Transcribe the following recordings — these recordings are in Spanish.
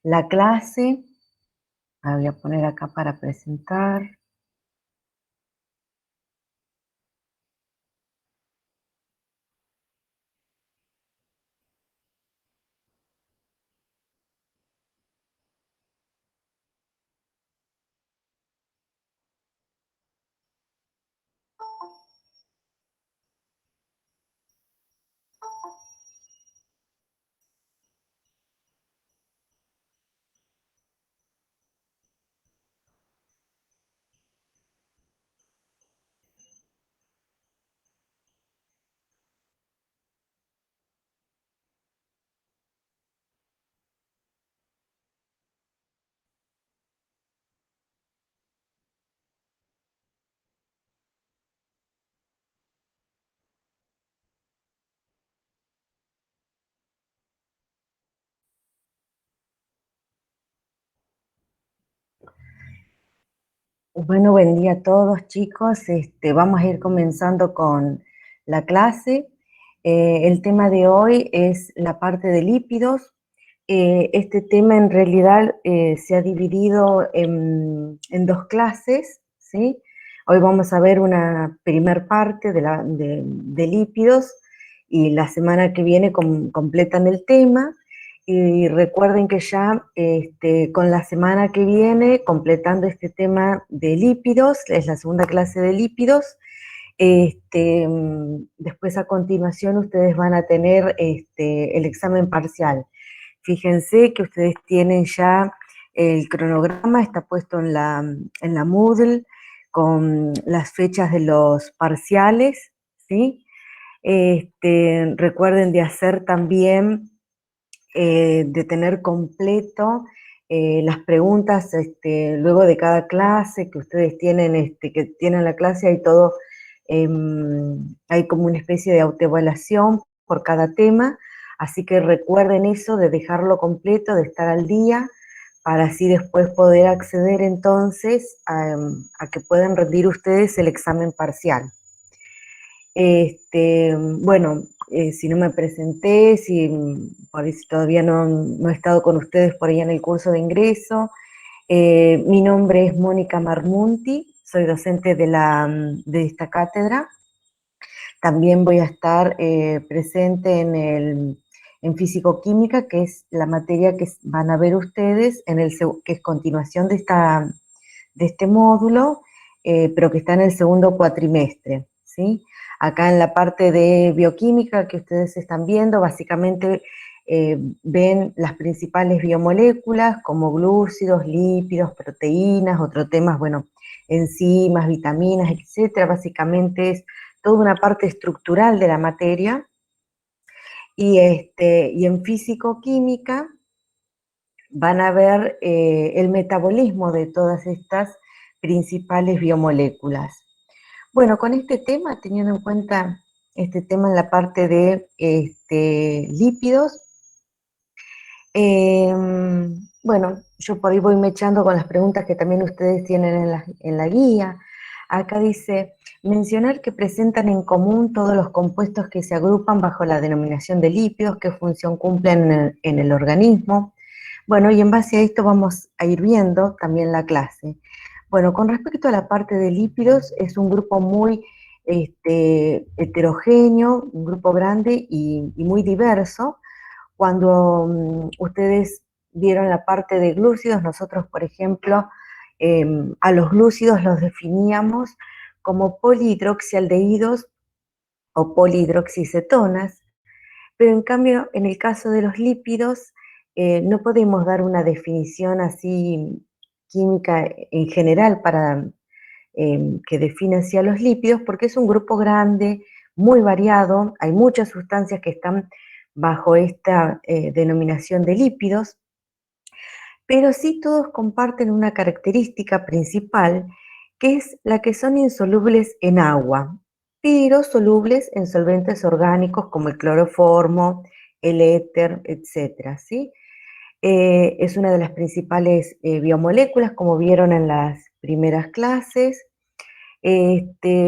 la clase. La voy a poner acá para presentar. Bueno, buen día a todos, chicos. Vamos a ir comenzando con la clase. El tema de hoy es la parte de lípidos. Este tema en realidad se ha dividido en dos clases, ¿sí? Hoy vamos a ver una primer parte de lípidos y la semana que viene completan el tema. Y recuerden que ya con la semana que viene, completando este tema de lípidos, es la segunda clase de lípidos, después a continuación ustedes van a tener el examen parcial. Fíjense que ustedes tienen ya el cronograma, está puesto en la Moodle con las fechas de los parciales, ¿sí? Recuerden de hacer también, de tener completo las preguntas luego de cada clase que ustedes tienen, que tienen la clase, hay todo, hay como una especie de autoevaluación por cada tema, así que recuerden eso de dejarlo completo, de estar al día, para así después poder acceder entonces a que puedan rendir ustedes el examen parcial. Bueno, si no me presenté, si por ahí si todavía no he estado con ustedes por ahí en el curso de ingreso, mi nombre es Mónica Marmunti, soy docente de esta cátedra. También voy a estar presente en físico-química, que es la materia que van a ver ustedes, que es continuación de este módulo, pero que está en el segundo cuatrimestre, ¿sí? Acá en la parte de bioquímica que ustedes están viendo, básicamente ven las principales biomoléculas como glúcidos, lípidos, proteínas, otros temas, bueno, enzimas, vitaminas, etcétera. Básicamente es toda una parte estructural de la materia. Y en físico-química van a ver el metabolismo de todas estas principales biomoléculas. Bueno, con este tema, teniendo en cuenta este tema en la parte de lípidos, bueno, yo por ahí voy mechando con las preguntas que también ustedes tienen en la guía. Acá dice, mencionar que presentan en común todos los compuestos que se agrupan bajo la denominación de lípidos, qué función cumplen en el organismo. Bueno, y en base a esto vamos a ir viendo también la clase. Bueno, con respecto a la parte de lípidos, es un grupo muy heterogéneo, un grupo grande y muy diverso. Cuando ustedes vieron la parte de glúcidos, nosotros, por ejemplo, a los glúcidos los definíamos como polihidroxialdehídos o polihidroxicetonas, pero en cambio, en el caso de los lípidos, no podemos dar una definición así química en general para que define así a los lípidos, porque es un grupo grande, muy variado, hay muchas sustancias que están bajo esta denominación de lípidos, pero sí todos comparten una característica principal, que es la que son insolubles en agua, pero solubles en solventes orgánicos como el cloroformo, el éter, etcétera, ¿sí? Es una de las principales biomoléculas, como vieron en las primeras clases.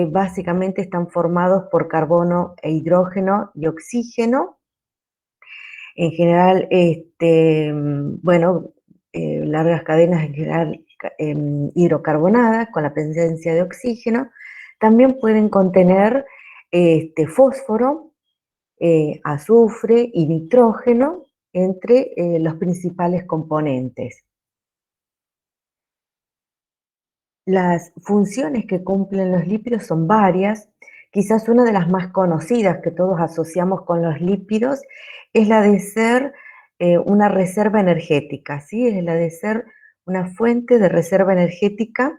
Básicamente están formados por carbono e hidrógeno y oxígeno. En general, bueno, largas cadenas en general hidrocarbonadas con la presencia de oxígeno, también pueden contener fósforo, azufre y nitrógeno entre los principales componentes. Las funciones que cumplen los lípidos son varias. Quizás una de las más conocidas que todos asociamos con los lípidos es la de ser una reserva energética, ¿sí? Es la de ser una fuente de reserva energética,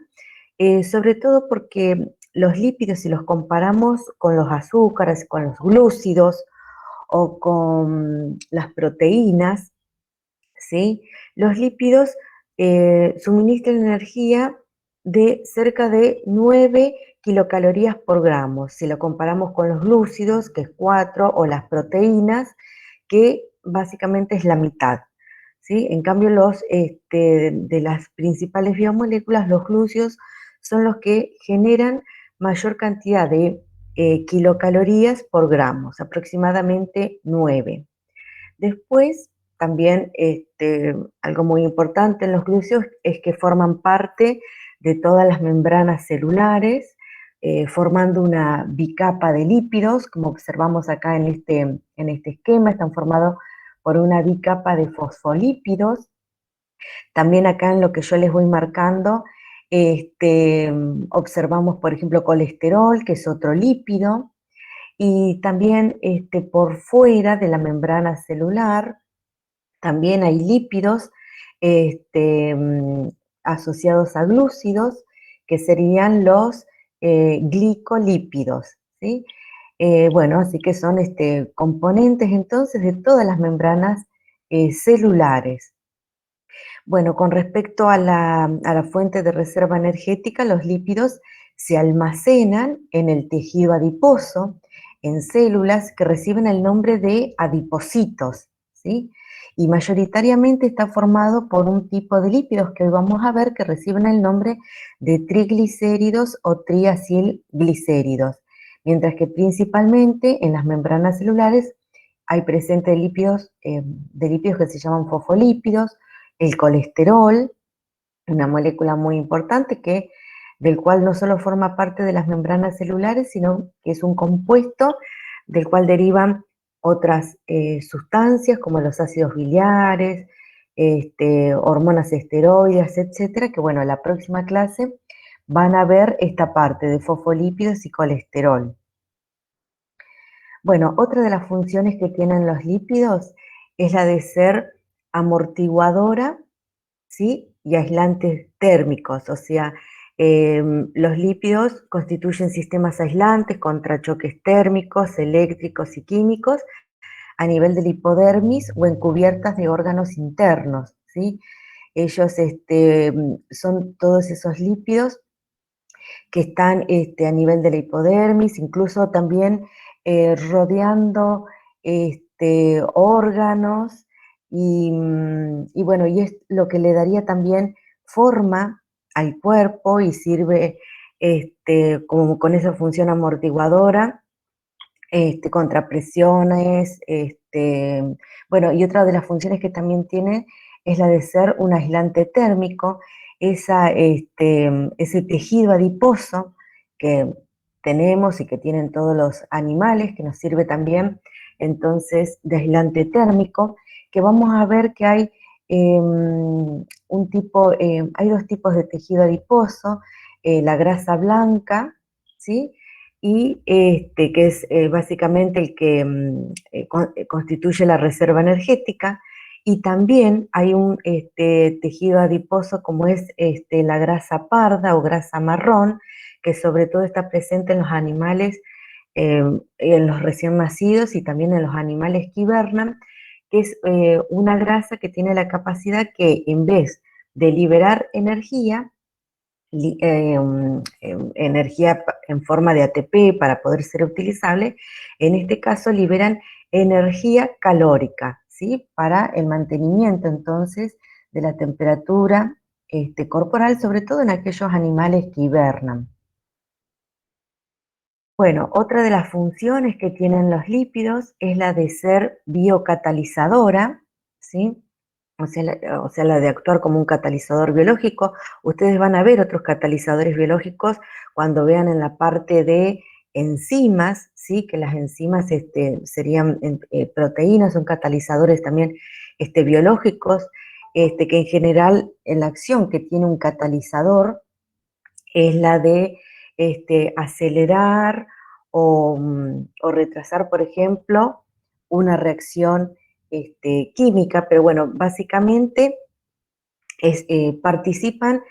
sobre todo porque los lípidos, si los comparamos con los azúcares, con los glúcidos o con las proteínas, ¿sí? Los lípidos suministran energía de cerca de 9 kilocalorías por gramo, si lo comparamos con los glúcidos, que es 4, o las proteínas, que básicamente es la mitad, ¿sí? En cambio, de las principales biomoléculas, los glúcidos son los que generan mayor cantidad de kilocalorías por gramo, aproximadamente 9. Después, también algo muy importante en los glúcidos es que forman parte de todas las membranas celulares, formando una bicapa de lípidos, como observamos acá en este esquema, están formados por una bicapa de fosfolípidos. También acá en lo que yo les voy marcando, observamos, por ejemplo, colesterol, que es otro lípido, y también por fuera de la membrana celular también hay lípidos este, mm, asociados a glúcidos, que serían los glicolípidos, ¿sí? Bueno, así que son componentes entonces de todas las membranas celulares. Bueno, con respecto a la fuente de reserva energética, los lípidos se almacenan en el tejido adiposo, en células que reciben el nombre de adipocitos, ¿sí? Y mayoritariamente está formado por un tipo de lípidos que hoy vamos a ver que reciben el nombre de triglicéridos o triacilglicéridos, mientras que principalmente en las membranas celulares hay presente de lípidos que se llaman fosfolípidos, el colesterol, una molécula muy importante del cual no solo forma parte de las membranas celulares, sino que es un compuesto del cual derivan otras sustancias como los ácidos biliares, hormonas esteroides, etcétera, que bueno, en la próxima clase van a ver esta parte de fosfolípidos y colesterol. Bueno, otra de las funciones que tienen los lípidos es la de ser amortiguadora, ¿sí? Y aislantes térmicos, o sea, los lípidos constituyen sistemas aislantes contra choques térmicos, eléctricos y químicos a nivel de la hipodermis o en cubiertas de órganos internos, ¿sí? Ellos son todos esos lípidos que están a nivel de la hipodermis, incluso también rodeando órganos y bueno, y es lo que le daría también forma al cuerpo y sirve como con esa función amortiguadora contra presiones, bueno, y otra de las funciones que también tiene es la de ser un aislante térmico, ese tejido adiposo que tenemos y que tienen todos los animales, que nos sirve también entonces de aislante térmico, que vamos a ver que hay hay dos tipos de tejido adiposo, la grasa blanca, ¿sí? Y que es básicamente el que constituye la reserva energética, y también hay un tejido adiposo como es la grasa parda o grasa marrón, que sobre todo está presente en los animales, en los recién nacidos y también en los animales que hibernan, que es una grasa que tiene la capacidad que en vez de liberar energía, energía en forma de ATP para poder ser utilizable, en este caso liberan energía calórica, ¿sí? Para el mantenimiento entonces de la temperatura corporal, sobre todo en aquellos animales que hibernan. Bueno, otra de las funciones que tienen los lípidos es la de ser biocatalizadora, ¿sí? o sea, la de actuar como un catalizador biológico. Ustedes van a ver otros catalizadores biológicos cuando vean en la parte de enzimas, ¿sí? Que las enzimas serían proteínas, son catalizadores también biológicos, que en general en la acción que tiene un catalizador es la de acelerar o retrasar, por ejemplo, una reacción química, pero bueno, básicamente participan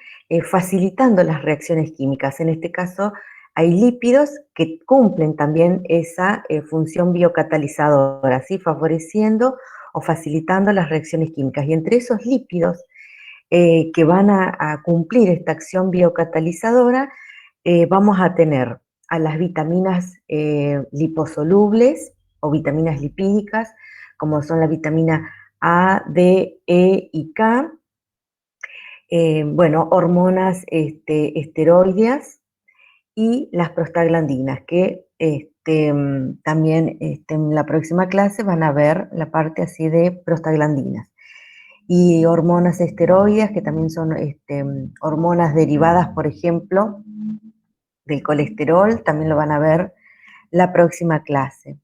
facilitando las reacciones químicas. En este caso, hay lípidos que cumplen también esa función biocatalizadora, ¿sí? Favoreciendo o facilitando las reacciones químicas. Y entre esos lípidos que van a cumplir esta acción biocatalizadora, vamos a tener a las vitaminas liposolubles o vitaminas lipídicas, como son la vitamina A, D, E y K, bueno, hormonas esteroideas y las prostaglandinas, que también en la próxima clase van a ver la parte así de prostaglandinas. Y hormonas esteroideas, que también son hormonas derivadas, por ejemplo, del colesterol, también lo van a ver la próxima clase.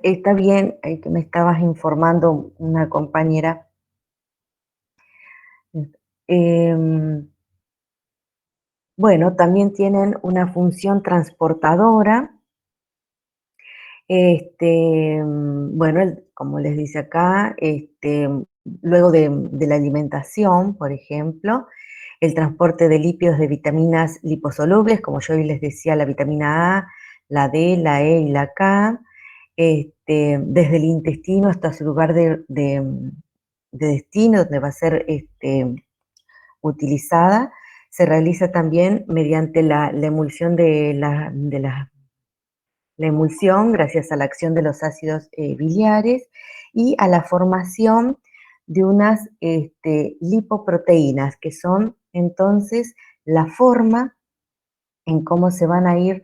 Está bien que me estabas informando una compañera. Em, bueno, también tienen una función transportadora. Bueno, como les dice acá, luego de la alimentación, por ejemplo, el transporte de lípidos de vitaminas liposolubles, como yo hoy les decía, la vitamina A, la D, la E y la K, desde el intestino hasta su lugar de destino, donde va a ser utilizada, se realiza también mediante la emulsión la emulsión gracias a la acción de los ácidos biliares y a la formación de unas lipoproteínas, que son entonces la forma en cómo se van a ir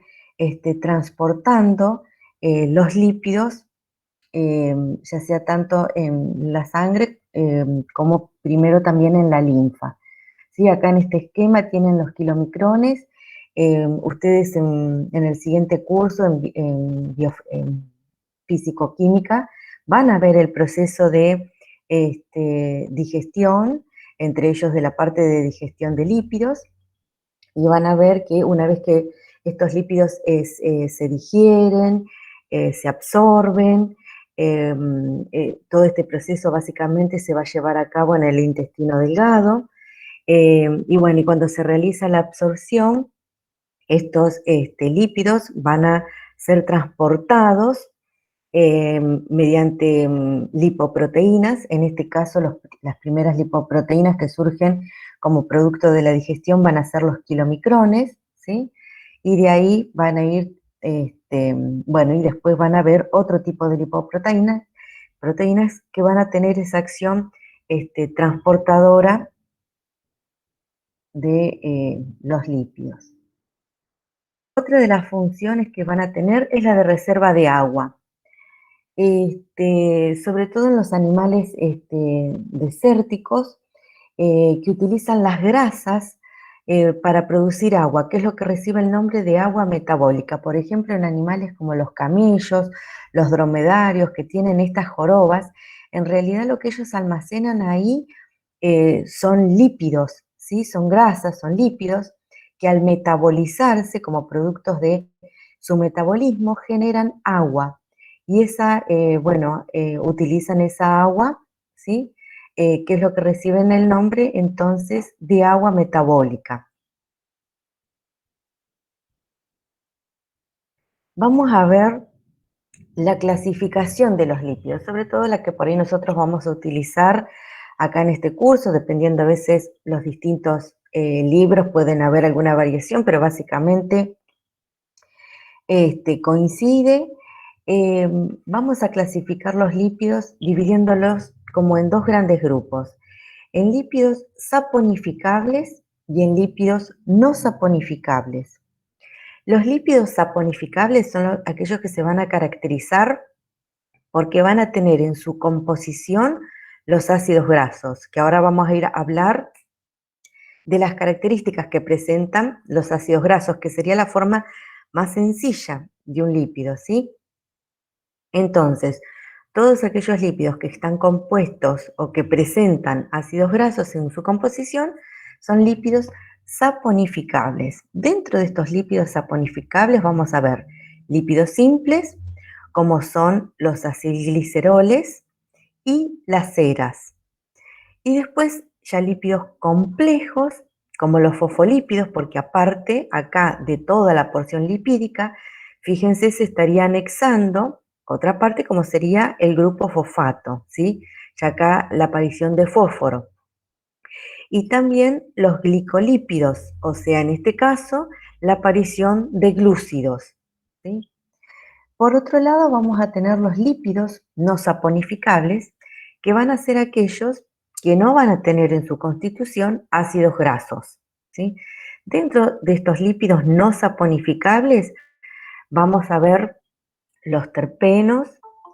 transportando los lípidos, ya sea tanto en la sangre como primero también en la linfa. ¿Sí? Acá en este esquema tienen los kilomicrones. Ustedes en el siguiente curso, en físico-química, van a ver el proceso de digestión, entre ellos de la parte de digestión de lípidos, y van a ver que una vez que estos lípidos se digieren, se absorben, todo este proceso básicamente se va a llevar a cabo en el intestino delgado. Y bueno, y cuando se realiza la absorción, estos lípidos van a ser transportados mediante lipoproteínas, en este caso las primeras lipoproteínas que surgen como producto de la digestión van a ser los kilomicrones, ¿sí? Y de ahí van a ir, bueno, y después van a haber otro tipo de lipoproteínas, proteínas que van a tener esa acción transportadora de los lípidos. Otra de las funciones que van a tener es la de reserva de agua. Sobre todo en los animales desérticos, que utilizan las grasas para producir agua, que es lo que recibe el nombre de agua metabólica. Por ejemplo, en animales como los camellos, los dromedarios, que tienen estas jorobas, en realidad lo que ellos almacenan ahí son lípidos, ¿sí? Son grasas, son lípidos, que al metabolizarse como productos de su metabolismo generan agua. Y esa, bueno, utilizan esa agua, ¿sí? Que es lo que reciben el nombre entonces de agua metabólica. Vamos a ver la clasificación de los lípidos, sobre todo la que por ahí nosotros vamos a utilizar acá en este curso, dependiendo a veces los distintos libros pueden haber alguna variación, pero básicamente coincide. Vamos a clasificar los lípidos dividiéndolos como en dos grandes grupos, en lípidos saponificables y en lípidos no saponificables. Los lípidos saponificables son aquellos que se van a caracterizar porque van a tener en su composición los ácidos grasos, que ahora vamos a ir a hablar de las características que presentan los ácidos grasos, que sería la forma más sencilla de un lípido, ¿sí? Entonces, todos aquellos lípidos que están compuestos o que presentan ácidos grasos en su composición son lípidos saponificables. Dentro de estos lípidos saponificables vamos a ver lípidos simples, como son los acilgliceroles y las ceras. Y después ya lípidos complejos, como los fosfolípidos, porque aparte acá de toda la porción lipídica, fíjense, se estaría anexando otra parte como sería el grupo fosfato, ¿sí? Ya acá la aparición de fósforo. Y también los glicolípidos, o sea, en este caso, la aparición de glúcidos, ¿sí? Por otro lado, vamos a tener los lípidos no saponificables, que van a ser aquellos que no van a tener en su constitución ácidos grasos, ¿sí? Dentro de estos lípidos no saponificables vamos a ver los terpenos,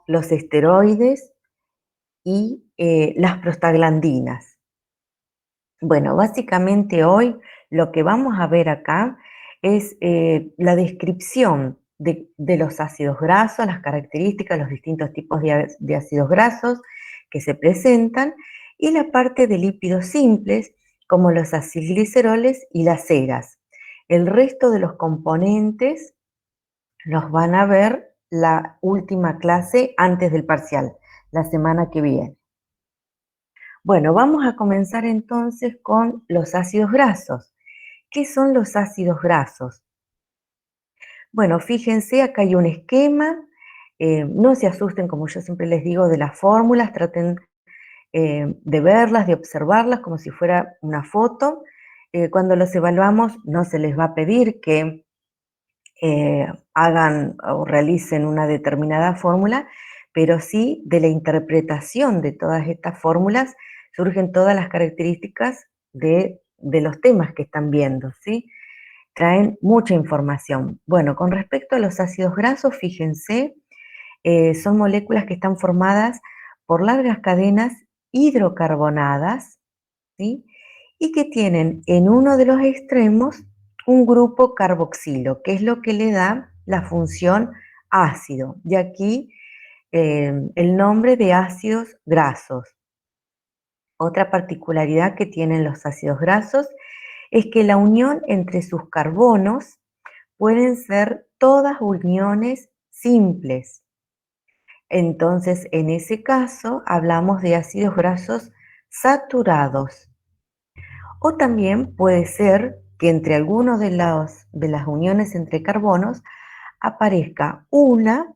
los esteroides y las prostaglandinas. Bueno, básicamente hoy lo que vamos a ver acá es la descripción de los ácidos grasos, las características, los distintos tipos de ácidos grasos que se presentan y la parte de lípidos simples como los acilgliceroles y las ceras. El resto de los componentes los van a ver la última clase antes del parcial, la semana que viene. Bueno, vamos a comenzar entonces con los ácidos grasos. ¿Qué son los ácidos grasos? Bueno, fíjense, acá hay un esquema. No se asusten, como yo siempre les digo, de las fórmulas. Traten de verlas, de observarlas como si fuera una foto. Cuando los evaluamos, no se les va a pedir que hagan o realicen una determinada fórmula, pero sí de la interpretación de todas estas fórmulas surgen todas las características de los temas que están viendo, ¿sí? Traen mucha información. Bueno, con respecto a los ácidos grasos, fíjense, son moléculas que están formadas por largas cadenas hidrocarbonadas, ¿sí? Y que tienen en uno de los extremos un grupo carboxilo, que es lo que le da la función ácido. De aquí el nombre de ácidos grasos. Otra particularidad que tienen los ácidos grasos es que la unión entre sus carbonos pueden ser todas uniones simples. Entonces, en ese caso, hablamos de ácidos grasos saturados. O también puede ser que entre algunos de las uniones entre carbonos aparezca una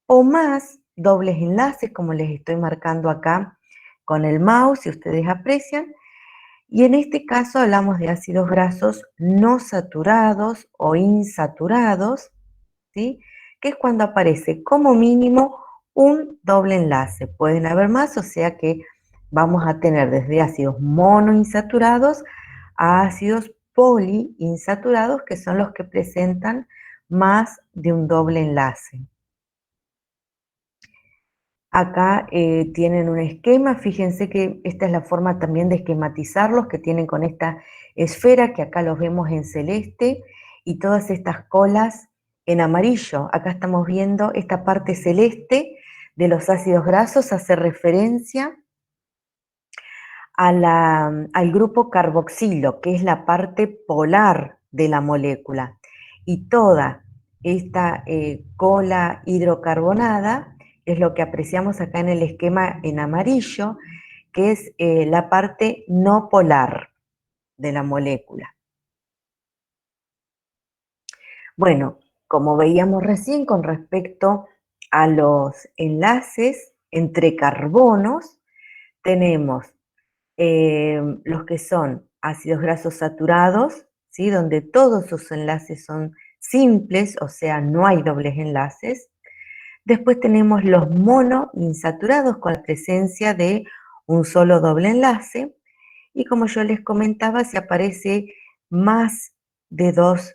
o más dobles enlaces, como les estoy marcando acá con el mouse, si ustedes aprecian. Y en este caso hablamos de ácidos grasos no saturados o insaturados, ¿sí? Que es cuando aparece como mínimo un doble enlace. Pueden haber más, o sea que vamos a tener desde ácidos monoinsaturados a ácidos poliinsaturados, que son los que presentan más de un doble enlace. Acá tienen un esquema, fíjense que esta es la forma también de esquematizarlos que tienen con esta esfera, que acá los vemos en celeste, y todas estas colas en amarillo. Acá estamos viendo esta parte celeste de los ácidos grasos, hace referencia al grupo carboxilo, que es la parte polar de la molécula. Y toda esta cola hidrocarbonada es lo que apreciamos acá en el esquema en amarillo, que es la parte no polar de la molécula. Bueno, como veíamos recién con respecto a los enlaces entre carbonos, tenemos los que son ácidos grasos saturados, ¿sí? Donde todos sus enlaces son simples, o sea, no hay dobles enlaces. Después tenemos los monoinsaturados con la presencia de un solo doble enlace. Y como yo les comentaba, si aparece más de dos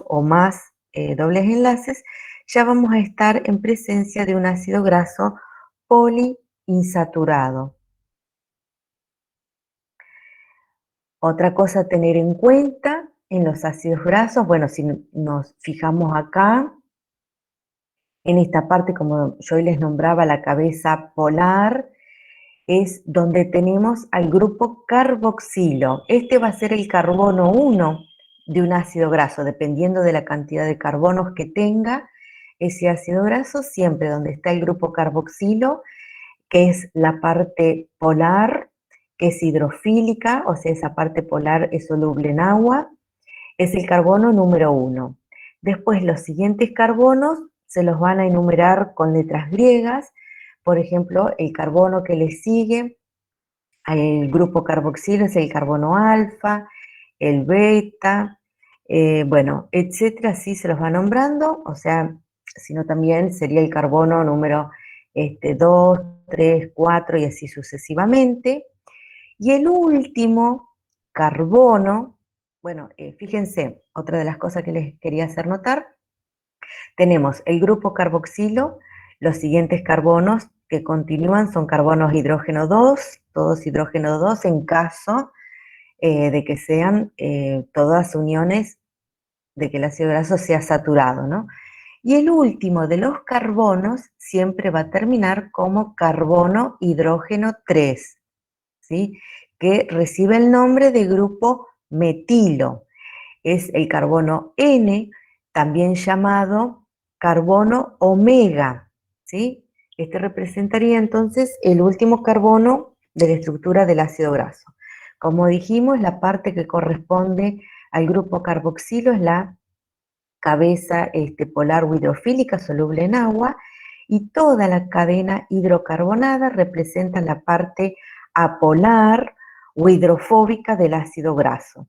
o más dobles enlaces, ya vamos a estar en presencia de un ácido graso poliinsaturado. Otra cosa a tener en cuenta en los ácidos grasos, bueno, si nos fijamos acá, en esta parte, como yo hoy les nombraba, la cabeza polar, es donde tenemos al grupo carboxilo. Este va a ser el carbono 1 de un ácido graso, dependiendo de la cantidad de carbonos que tenga ese ácido graso, siempre donde está el grupo carboxilo, que es la parte polar, que es hidrofílica, o sea, esa parte polar es soluble en agua, es el carbono número 1. Después los siguientes carbonos se los van a enumerar con letras griegas, por ejemplo, el carbono que le sigue al grupo carboxilo es el carbono alfa, el beta, bueno, etcétera, así se los va nombrando, o sea, sino también sería el carbono número 2, 3, 4 y así sucesivamente. Y el último carbono, bueno, fíjense, otra de las cosas que les quería hacer notar, tenemos el grupo carboxilo, los siguientes carbonos que continúan son carbonos hidrógeno 2, todos hidrógeno 2 en caso de que sean todas uniones de que el ácido graso sea saturado, ¿no? Y el último de los carbonos siempre va a terminar como carbono hidrógeno 3, ¿sí? Que recibe el nombre de grupo metilo. Es el carbono N, también llamado carbono omega, ¿sí? Este representaría entonces el último carbono de la estructura del ácido graso. Como dijimos, la parte que corresponde al grupo carboxilo es la cabeza polar o hidrofílica soluble en agua, y toda la cadena hidrocarbonada representa la parte apolar o hidrofóbica del ácido graso.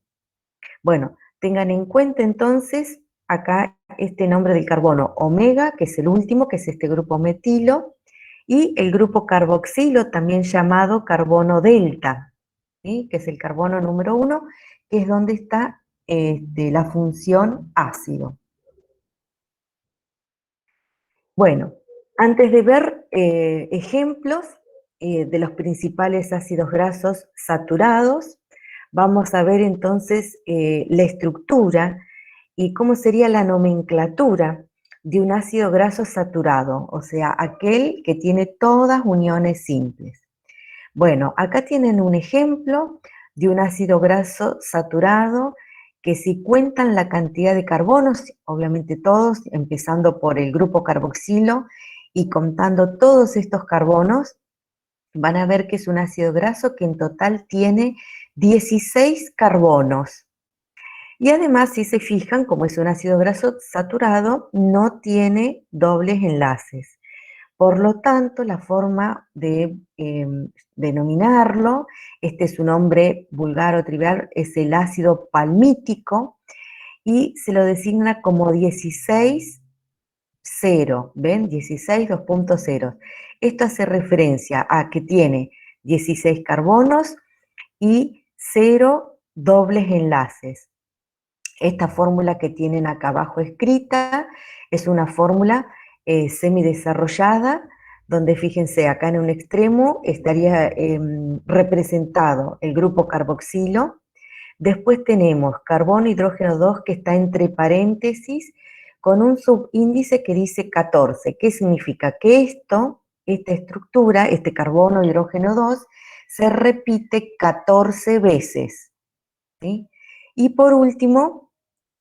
Bueno, tengan en cuenta entonces acá este nombre del carbono omega, que es el último, que es este grupo metilo, y el grupo carboxilo, también llamado carbono delta, ¿sí? Que es el carbono número 1, que es donde está la función ácido. Bueno, antes de ver ejemplos de los principales ácidos grasos saturados, vamos a ver entonces la estructura y cómo sería la nomenclatura de un ácido graso saturado, o sea, aquel que tiene todas uniones simples. Bueno, acá tienen un ejemplo de un ácido graso saturado que si cuentan la cantidad de carbonos, obviamente todos, empezando por el grupo carboxilo y contando todos estos carbonos, van a ver que es un ácido graso que en total tiene 16 carbonos. Y además, si se fijan, como es un ácido graso saturado, no tiene dobles enlaces. Por lo tanto, la forma de denominarlo, este es su nombre vulgar o trivial, es el ácido palmítico, y se lo designa como 16,0, ¿ven? 16 2.0. Esto hace referencia a que tiene 16 carbonos y 0 dobles enlaces. Esta fórmula que tienen acá abajo escrita es una fórmula semidesarrollada, donde fíjense, acá en un extremo estaría representado el grupo carboxilo. Después tenemos carbono hidrógeno 2 que está entre paréntesis con un subíndice que dice 14. ¿Qué significa? Que esta estructura, este carbono hidrógeno 2, se repite 14 veces, ¿sí? Y por último,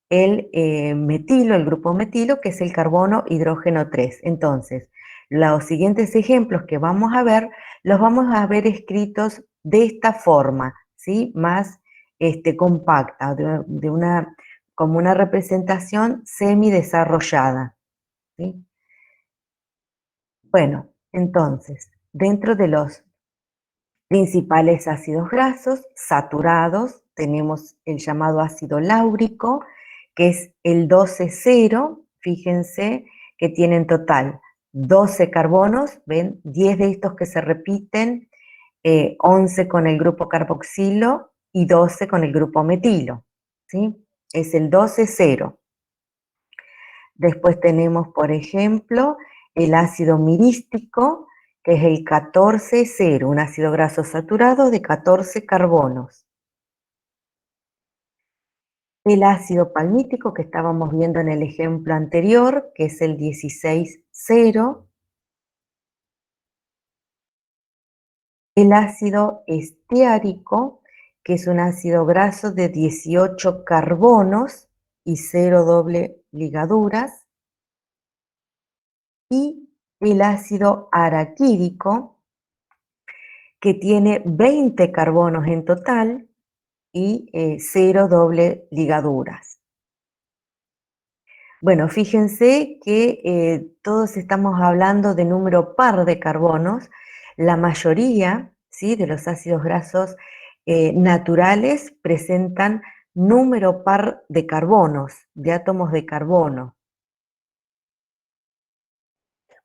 el metilo, el grupo metilo, que es el carbono hidrógeno 3. Entonces, los siguientes ejemplos que vamos a ver, los vamos a ver escritos de esta forma, ¿sí? Más compacta, como una representación semidesarrollada, ¿sí? Bueno, entonces, dentro de los principales ácidos grasos saturados, tenemos el llamado ácido láurico, que es el 12,0, fíjense que tiene en total 12 carbonos, ven, 10 de estos que se repiten, 11 con el grupo carboxilo y 12 con el grupo metilo, ¿sí? Es el 12,0. Después tenemos, por ejemplo, el ácido mirístico, que es el 14,0, un ácido graso saturado de 14 carbonos. El ácido palmítico que estábamos viendo en el ejemplo anterior, que es el 16,0. El ácido esteárico, que es un ácido graso de 18 carbonos y 0 doble ligaduras. Y el ácido araquídico, que tiene 20 carbonos en total y 0 doble ligaduras. Bueno, fíjense que todos estamos hablando de número par de carbonos. La mayoría, ¿sí?, de los ácidos grasos naturales presentan número par de carbonos, de átomos de carbono.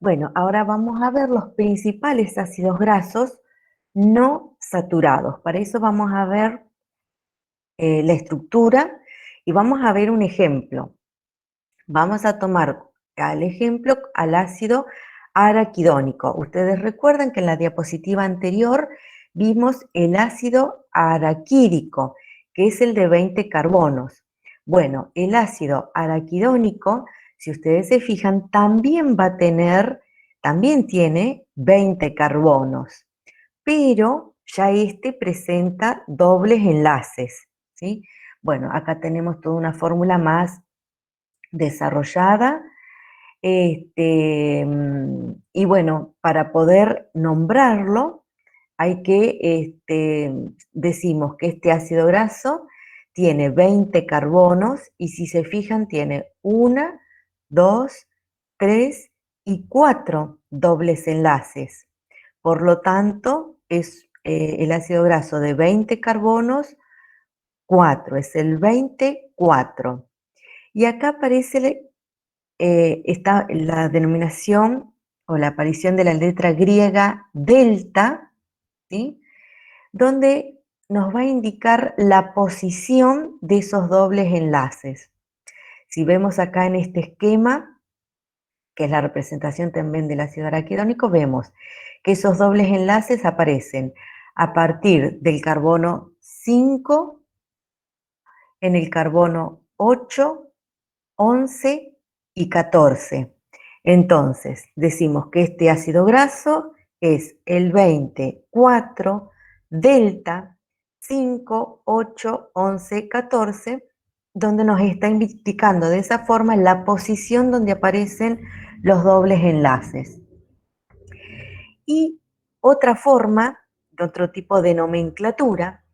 Bueno, ahora vamos a ver los principales ácidos grasos no saturados. Para eso vamos a ver la estructura y vamos a ver un ejemplo. Vamos a tomar al ejemplo al ácido araquidónico. Ustedes recuerdan que en la diapositiva anterior vimos el ácido araquídico, que es el de 20 carbonos. Bueno, el ácido araquidónico, si ustedes se fijan, también también tiene 20 carbonos, pero ya este presenta dobles enlaces, ¿sí? Bueno, acá tenemos toda una fórmula más desarrollada. Y bueno, para poder nombrarlo, hay que, decimos que este ácido graso tiene 20 carbonos y si se fijan tiene 1, 2, 3 y 4 dobles enlaces. Por lo tanto, es el ácido graso de 20 carbonos, 4, es el 24. Y acá aparece está la denominación o la aparición de la letra griega delta, ¿sí?, donde nos va a indicar la posición de esos dobles enlaces. Si vemos acá en este esquema, que es la representación también del ácido araquidónico, vemos que esos dobles enlaces aparecen a partir del carbono 5, en el carbono 8, 11 y 14. Entonces, decimos que este ácido graso es el 24 delta 5, 8, 11, 14, donde nos está indicando de esa forma la posición donde aparecen los dobles enlaces. Y otra forma, de otro tipo de nomenclatura,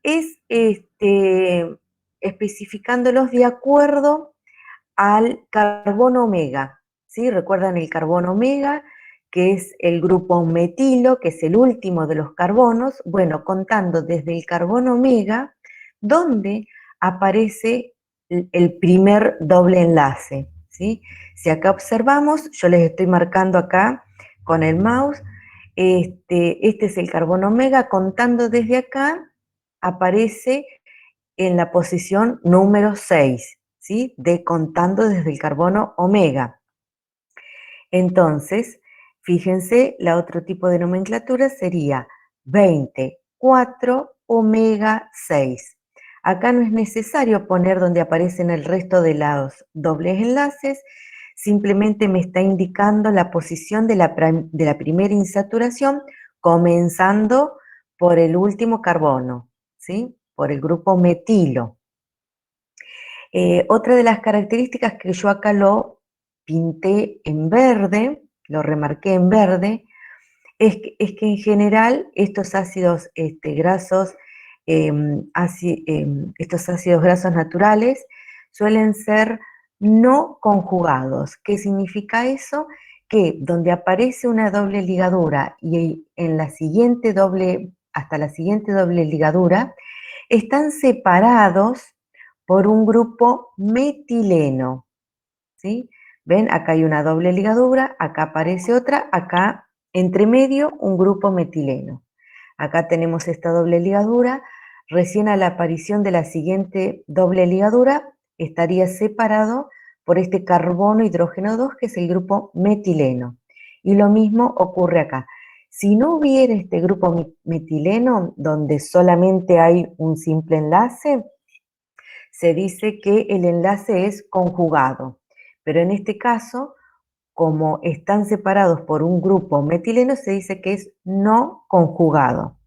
es especificándolos de acuerdo al carbono omega, ¿sí? ¿Recuerdan el carbono omega, que es el grupo metilo, que es el último de los carbonos? Bueno, contando desde el carbono omega, donde aparece el primer doble enlace, ¿sí? Si acá observamos, yo les estoy marcando acá con el mouse, este es el carbono omega, contando desde acá, aparece en la posición número 6, ¿sí?, de contando desde el carbono omega. Entonces, fíjense, la otro tipo de nomenclatura sería 24 omega 6. Acá no es necesario poner donde aparecen el resto de los dobles enlaces, simplemente me está indicando la posición de la primera insaturación, comenzando por el último carbono, ¿sí?, por el grupo metilo. Otra de las características que yo acá lo pinté en verde, lo remarqué en verde, es que en general estos ácidos grasos, estos ácidos grasos naturales suelen ser no conjugados. ¿Qué significa eso? Que donde aparece una doble ligadura y en la siguiente hasta la siguiente doble ligadura, están separados por un grupo metileno, ¿sí? ¿Ven? Acá hay una doble ligadura, acá aparece otra, acá entre medio un grupo metileno. Acá tenemos esta doble ligadura, recién a la aparición de la siguiente doble ligadura estaría separado por este carbono hidrógeno 2, que es el grupo metileno. Y lo mismo ocurre acá. Si no hubiera este grupo metileno, donde solamente hay un simple enlace, se dice que el enlace es conjugado. Pero en este caso, como están separados por un grupo metileno, se dice que es no conjugado.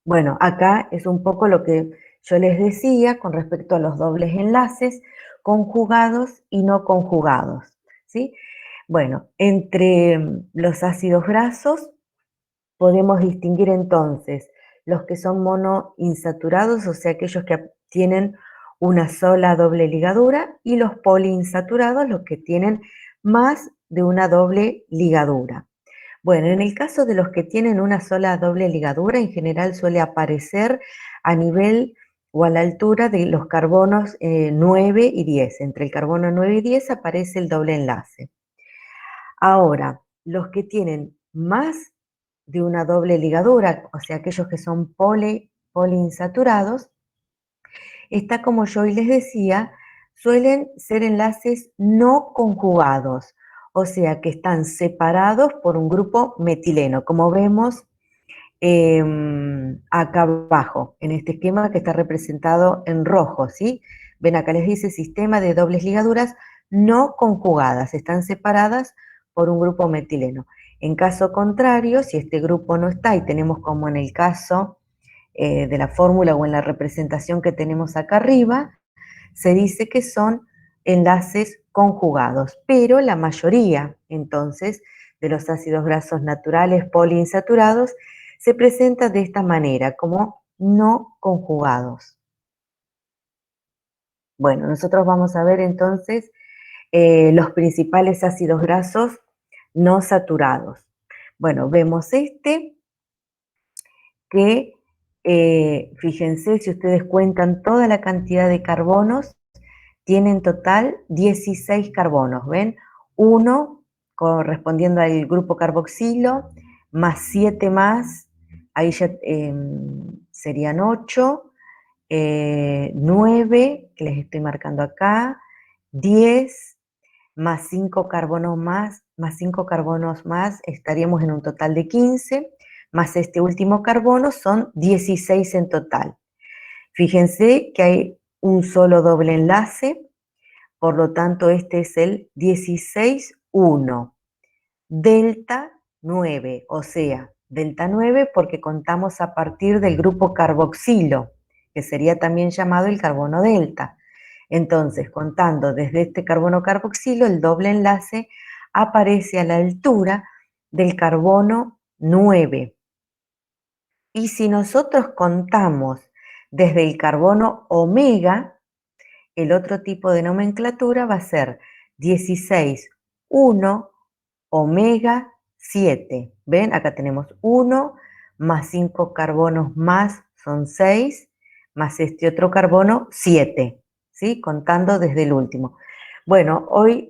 Bueno, acá es un poco lo que yo les decía con respecto a los dobles enlaces, conjugados y no conjugados, ¿sí? Bueno, entre los ácidos grasos podemos distinguir entonces los que son monoinsaturados, o sea, aquellos que tienen una sola doble ligadura, y los poliinsaturados, los que tienen más de una doble ligadura. Bueno, en el caso de los que tienen una sola doble ligadura, en general suele aparecer a nivel o a la altura de los carbonos 9 y 10. Entre el carbono 9 y 10 aparece el doble enlace. Ahora, los que tienen más de una doble ligadura, o sea, aquellos que son poliinsaturados, está como yo hoy les decía, suelen ser enlaces no conjugados, o sea, que están separados por un grupo metileno, como vemos acá abajo, en este esquema que está representado en rojo, ¿sí? Ven acá les dice sistema de dobles ligaduras no conjugadas, están separadas por un grupo metileno. En caso contrario, si este grupo no está y tenemos como en el caso de la fórmula o en la representación que tenemos acá arriba, se dice que son enlaces conjugados, pero la mayoría entonces de los ácidos grasos naturales poliinsaturados se presenta de esta manera, como no conjugados. Bueno, nosotros vamos a ver entonces los principales ácidos grasos no saturados. Bueno, vemos este que, fíjense, si ustedes cuentan toda la cantidad de carbonos, tiene en total 16 carbonos, ¿ven? Uno correspondiendo al grupo carboxilo, más 7 más, ahí ya serían 8, 9, que les estoy marcando acá, 10, más 5 carbonos más 5 carbonos más, estaríamos en un total de 15, más este último carbono son 16 en total. Fíjense que hay un solo doble enlace, por lo tanto este es el 16,1, delta 9, o sea, delta 9 porque contamos a partir del grupo carboxilo, que sería también llamado el carbono delta. Entonces, contando desde este carbono carboxilo, el doble enlace aparece a la altura del carbono 9. Y si nosotros contamos desde el carbono omega, el otro tipo de nomenclatura va a ser 16,1 omega 7. ¿Ven? Acá tenemos 1 más 5 carbonos más son 6, más este otro carbono 7, ¿sí? Contando desde el último. Bueno, hoy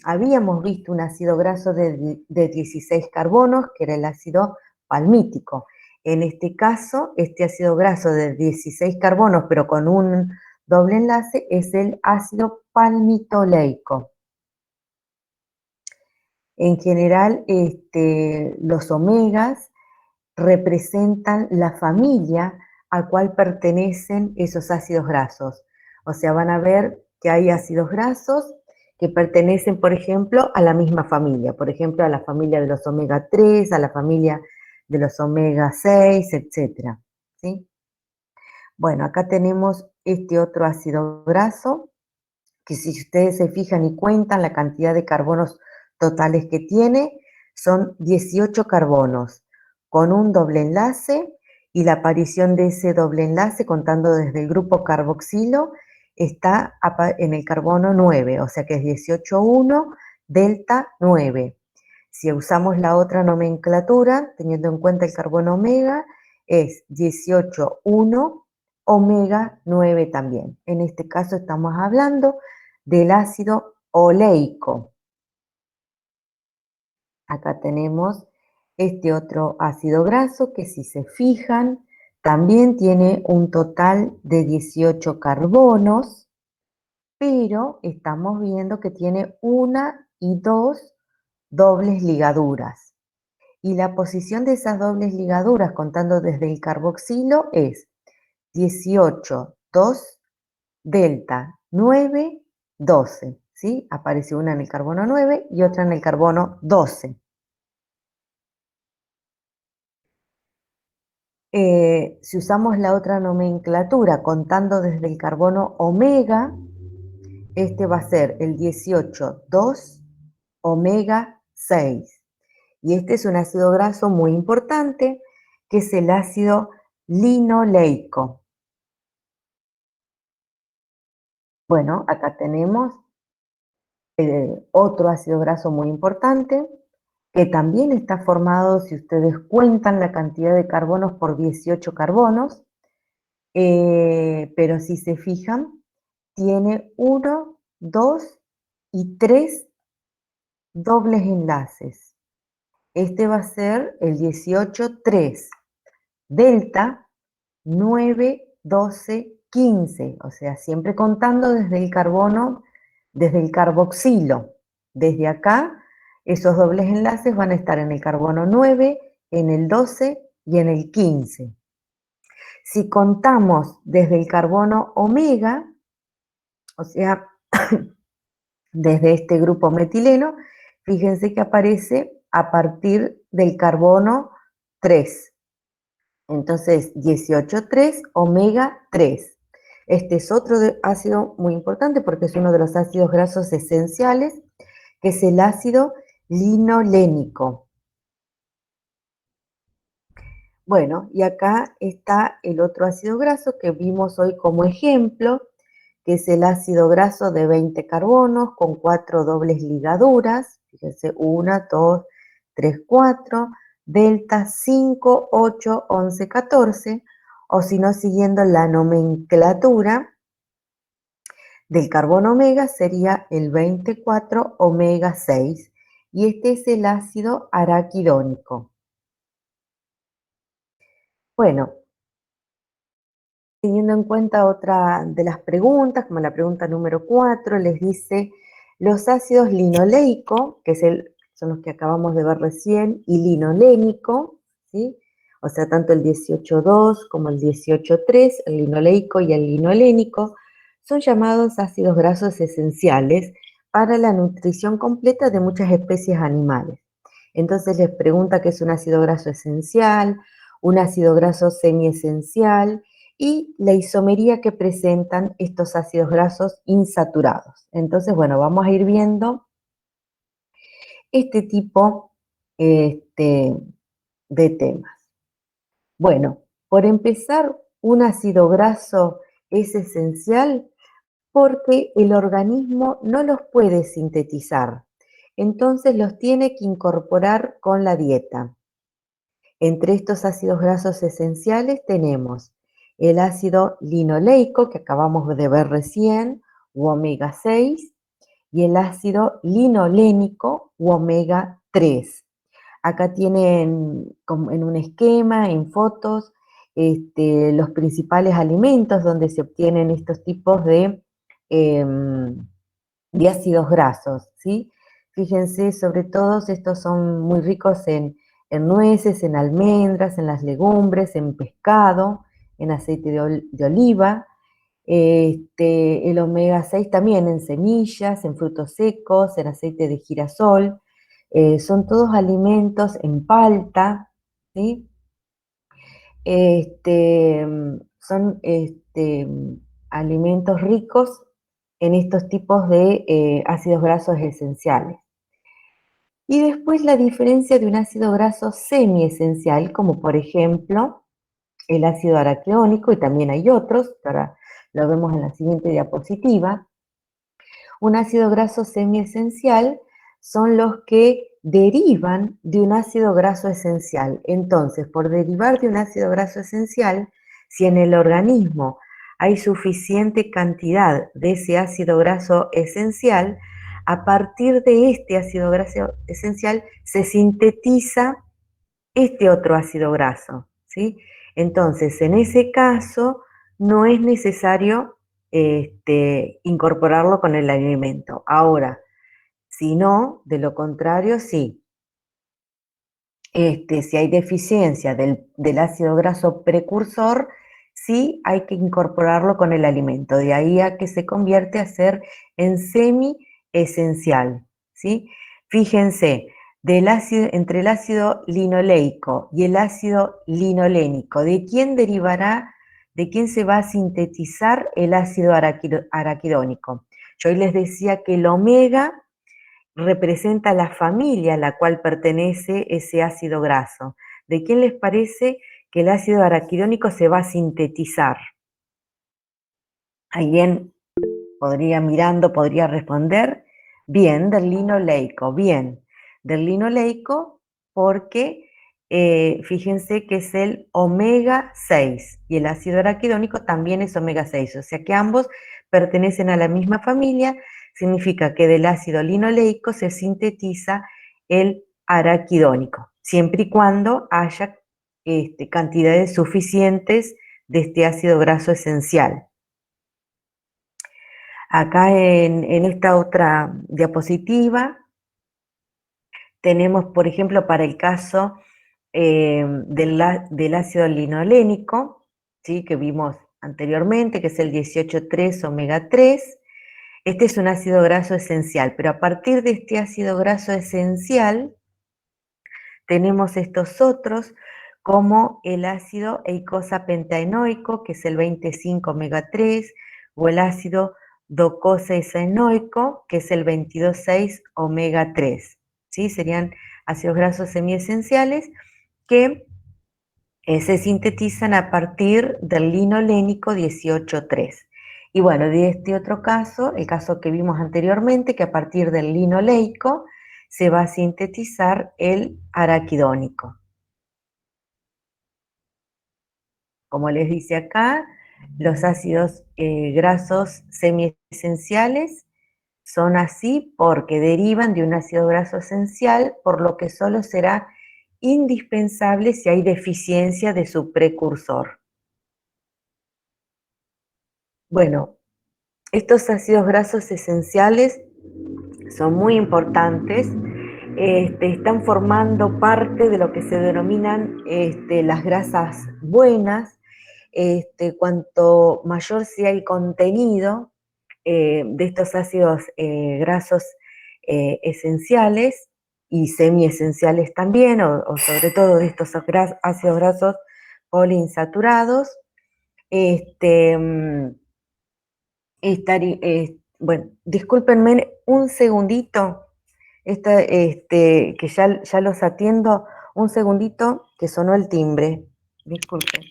habíamos visto un ácido graso de 16 carbonos, que era el ácido palmítico. En este caso, este ácido graso de 16 carbonos, pero con un doble enlace, es el ácido palmitoleico. En general, los omegas representan la familia a cual pertenecen esos ácidos grasos. O sea, van a ver que hay ácidos grasos que pertenecen, por ejemplo, a la misma familia. Por ejemplo, a la familia de los omega 3, a la familia de los omega 6, etc. ¿Sí? Bueno, acá tenemos este otro ácido graso, que si ustedes se fijan y cuentan la cantidad de carbonos totales que tiene, son 18 carbonos, con un doble enlace, y la aparición de ese doble enlace, contando desde el grupo carboxilo, está en el carbono 9, o sea que es 18,1 delta 9. Si usamos la otra nomenclatura, teniendo en cuenta el carbono omega, es 18,1 omega 9 también. En este caso estamos hablando del ácido oleico. Acá tenemos este otro ácido graso que, si se fijan, También tiene un total de 18 carbonos, pero estamos viendo que tiene una y dos dobles ligaduras. Y la posición de esas dobles ligaduras, contando desde el carboxilo, es 18, 2, delta, 9, 12. ¿Sí? Aparece una en el carbono 9 y otra en el carbono 12. Si usamos la otra nomenclatura contando desde el carbono omega, este va a ser el 18, 2, omega 6. Y este es un ácido graso muy importante, que es el ácido linoleico. Bueno, acá tenemos otro ácido graso muy importante, que también está formado, si ustedes cuentan la cantidad de carbonos, por 18 carbonos, pero si se fijan, tiene uno, dos y tres dobles enlaces. Este va a ser el 18,3, delta 9, 12, 15, o sea, siempre contando desde el carbono, desde el carboxilo. Desde acá, esos dobles enlaces van a estar en el carbono 9, en el 12 y en el 15. Si contamos desde el carbono omega, o sea, desde este grupo metileno, fíjense que aparece a partir del carbono 3. Entonces, 18,3 omega 3. Este es otro ácido muy importante porque es uno de los ácidos grasos esenciales, que es el ácido linolénico. Bueno, y acá está el otro ácido graso que vimos hoy como ejemplo, que es el ácido graso de 20 carbonos con 4 dobles ligaduras. Fíjense, 1, 2, 3, 4, delta 5, 8, 11, 14, o si no, siguiendo la nomenclatura del carbono omega, sería el 24 omega 6, y este es el ácido araquidónico. Bueno, teniendo en cuenta otra de las preguntas, como la pregunta número 4, les dice, los ácidos linoleico, que son los que acabamos de ver recién, y linolénico, ¿sí? O sea, tanto el 18,2 como el 18,3, el linoleico y el linolénico, son llamados ácidos grasos esenciales para la nutrición completa de muchas especies animales. Entonces les pregunta qué es un ácido graso esencial, un ácido graso semiesencial, y la isomería que presentan estos ácidos grasos insaturados. Entonces, bueno, vamos a ir viendo este tipo de temas. Bueno, por empezar, un ácido graso es esencial porque el organismo no los puede sintetizar, entonces los tiene que incorporar con la dieta. Entre estos ácidos grasos esenciales tenemos el ácido linoleico, que acabamos de ver recién, u omega 6, y el ácido linolénico, u omega 3. Acá tienen en un esquema, en fotos, los principales alimentos donde se obtienen estos tipos de ácidos grasos, ¿sí? Fíjense, sobre todo estos son muy ricos en nueces, en almendras, en las legumbres, en pescado, en aceite de oliva. El omega 6 también en semillas, en frutos secos, en aceite de girasol. Son todos alimentos en palta, ¿sí? Son alimentos ricos en estos tipos de ácidos grasos esenciales. Y después la diferencia de un ácido graso semiesencial, como por ejemplo el ácido araquidónico, y también hay otros, que ahora lo vemos en la siguiente diapositiva. Un ácido graso semiesencial son los que derivan de un ácido graso esencial. Entonces, por derivar de un ácido graso esencial, si en el organismo hay suficiente cantidad de ese ácido graso esencial, a partir de este ácido graso esencial se sintetiza este otro ácido graso, ¿sí? Entonces, en ese caso, no es necesario incorporarlo con el alimento. Ahora, si no, de lo contrario, sí. Si hay deficiencia del ácido graso precursor, sí hay que incorporarlo con el alimento. De ahí a que se convierte a ser en semi-esencial, ¿sí? Fíjense, entre el ácido linoleico y el ácido linolénico, ¿de quién derivará, de quién se va a sintetizar el ácido araquidónico? Yo hoy les decía que el omega representa la familia a la cual pertenece ese ácido graso. ¿De quién les parece que el ácido araquidónico se va a sintetizar? ¿Alguien podría responder? Bien, del linoleico, bien. Del linoleico porque fíjense que es el omega 6 y el ácido araquidónico también es omega 6, o sea que ambos pertenecen a la misma familia, significa que del ácido linoleico se sintetiza el araquidónico, siempre y cuando haya cantidades suficientes de este ácido graso esencial. Acá en esta otra diapositiva tenemos, por ejemplo, para el caso del ácido linolénico, ¿sí? Que vimos anteriormente, que es el 18,3 omega 3. Este es un ácido graso esencial, pero a partir de este ácido graso esencial tenemos estos otros, como el ácido eicosapentaenoico, que es el 25 omega 3, o el ácido docosahexaenoico, que es el 22,6 omega 3. ¿Sí? Serían ácidos grasos semiesenciales que se sintetizan a partir del linolénico 18,3. Y bueno, de este otro caso, el caso que vimos anteriormente, que a partir del linoleico se va a sintetizar el araquidónico. Como les dice acá, los ácidos grasos semiesenciales son así porque derivan de un ácido graso esencial, por lo que solo será indispensable si hay deficiencia de su precursor. Bueno, estos ácidos grasos esenciales son muy importantes, están formando parte de lo que se denominan las grasas buenas. Cuanto mayor sea el contenido de estos ácidos grasos esenciales y semiesenciales también, o sobre todo de estos ácidos grasos poliinsaturados, bueno, discúlpenme un segundito, que ya los atiendo, un segundito que sonó el timbre, disculpen.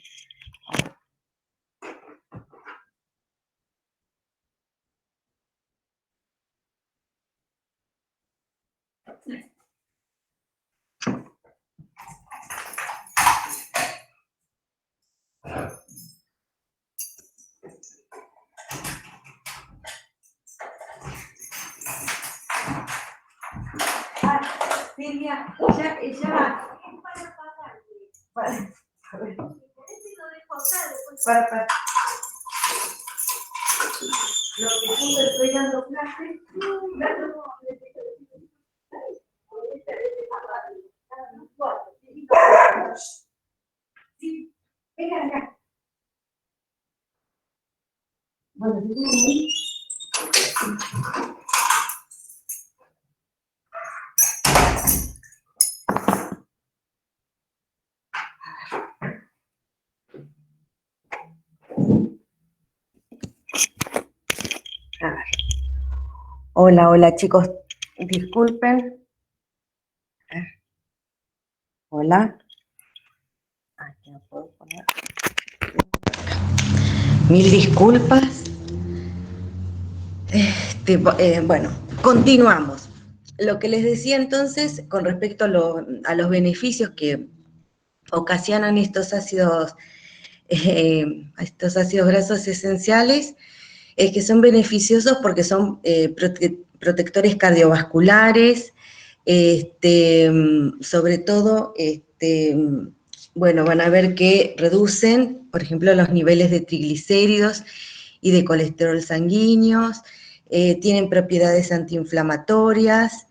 Silvia, ya. Vale. Para. Lo que yo estoy dando clases. Sí, venga acá. Bueno, hola chicos, disculpen. Hola. Aquí no puedo poner. Mil disculpas. Bueno, continuamos. Lo que les decía entonces con respecto a los beneficios que ocasionan estos ácidos grasos esenciales, es que son beneficiosos porque son protectores cardiovasculares, sobre todo bueno, van a ver que reducen, por ejemplo, los niveles de triglicéridos y de colesterol sanguíneos, tienen propiedades antiinflamatorias,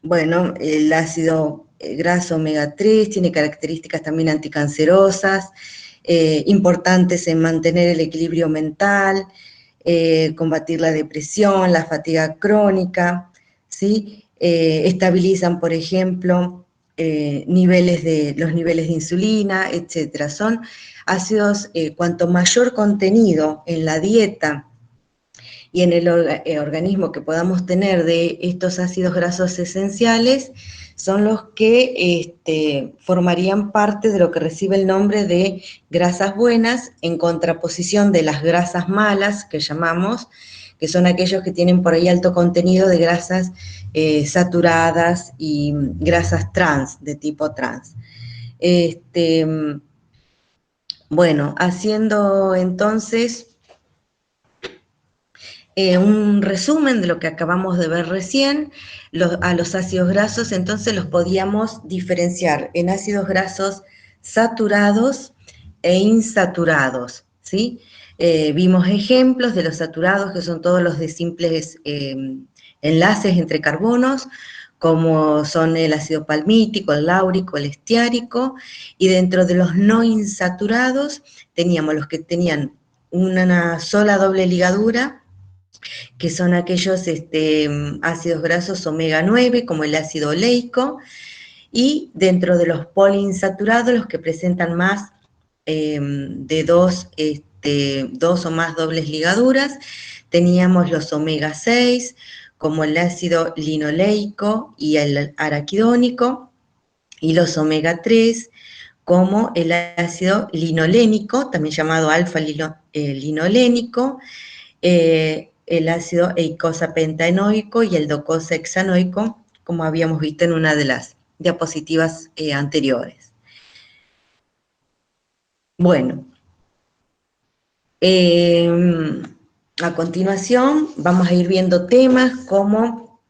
bueno, el ácido graso omega 3 tiene características también anticancerosas, importantes en mantener el equilibrio mental, combatir la depresión, la fatiga crónica, ¿sí? Estabilizan, por ejemplo, los niveles de insulina, etcétera. Son ácidos, cuanto mayor contenido en la dieta y en el organismo que podamos tener de estos ácidos grasos esenciales, son los que formarían parte de lo que recibe el nombre de grasas buenas, en contraposición de las grasas malas, que llamamos, que son aquellos que tienen por ahí alto contenido de grasas saturadas y grasas trans, de tipo trans. Bueno, haciendo entonces un resumen de lo que acabamos de ver recién, a los ácidos grasos entonces los podíamos diferenciar en ácidos grasos saturados e insaturados, ¿sí? Vimos ejemplos de los saturados, que son todos los de simples enlaces entre carbonos, como son el ácido palmítico, el láurico, el estiárico, y dentro de los no insaturados teníamos los que tenían una sola doble ligadura, que son aquellos ácidos grasos omega 9, como el ácido oleico, y dentro de los poliinsaturados, los que presentan más de dos o más dobles ligaduras, teníamos los omega 6, como el ácido linoleico y el araquidónico, y los omega 3, como el ácido linolénico, también llamado alfa-linolénico, el ácido eicosapentaenoico y el docosahexanoico, como habíamos visto en una de las diapositivas anteriores. Bueno, a continuación vamos a ir viendo temas como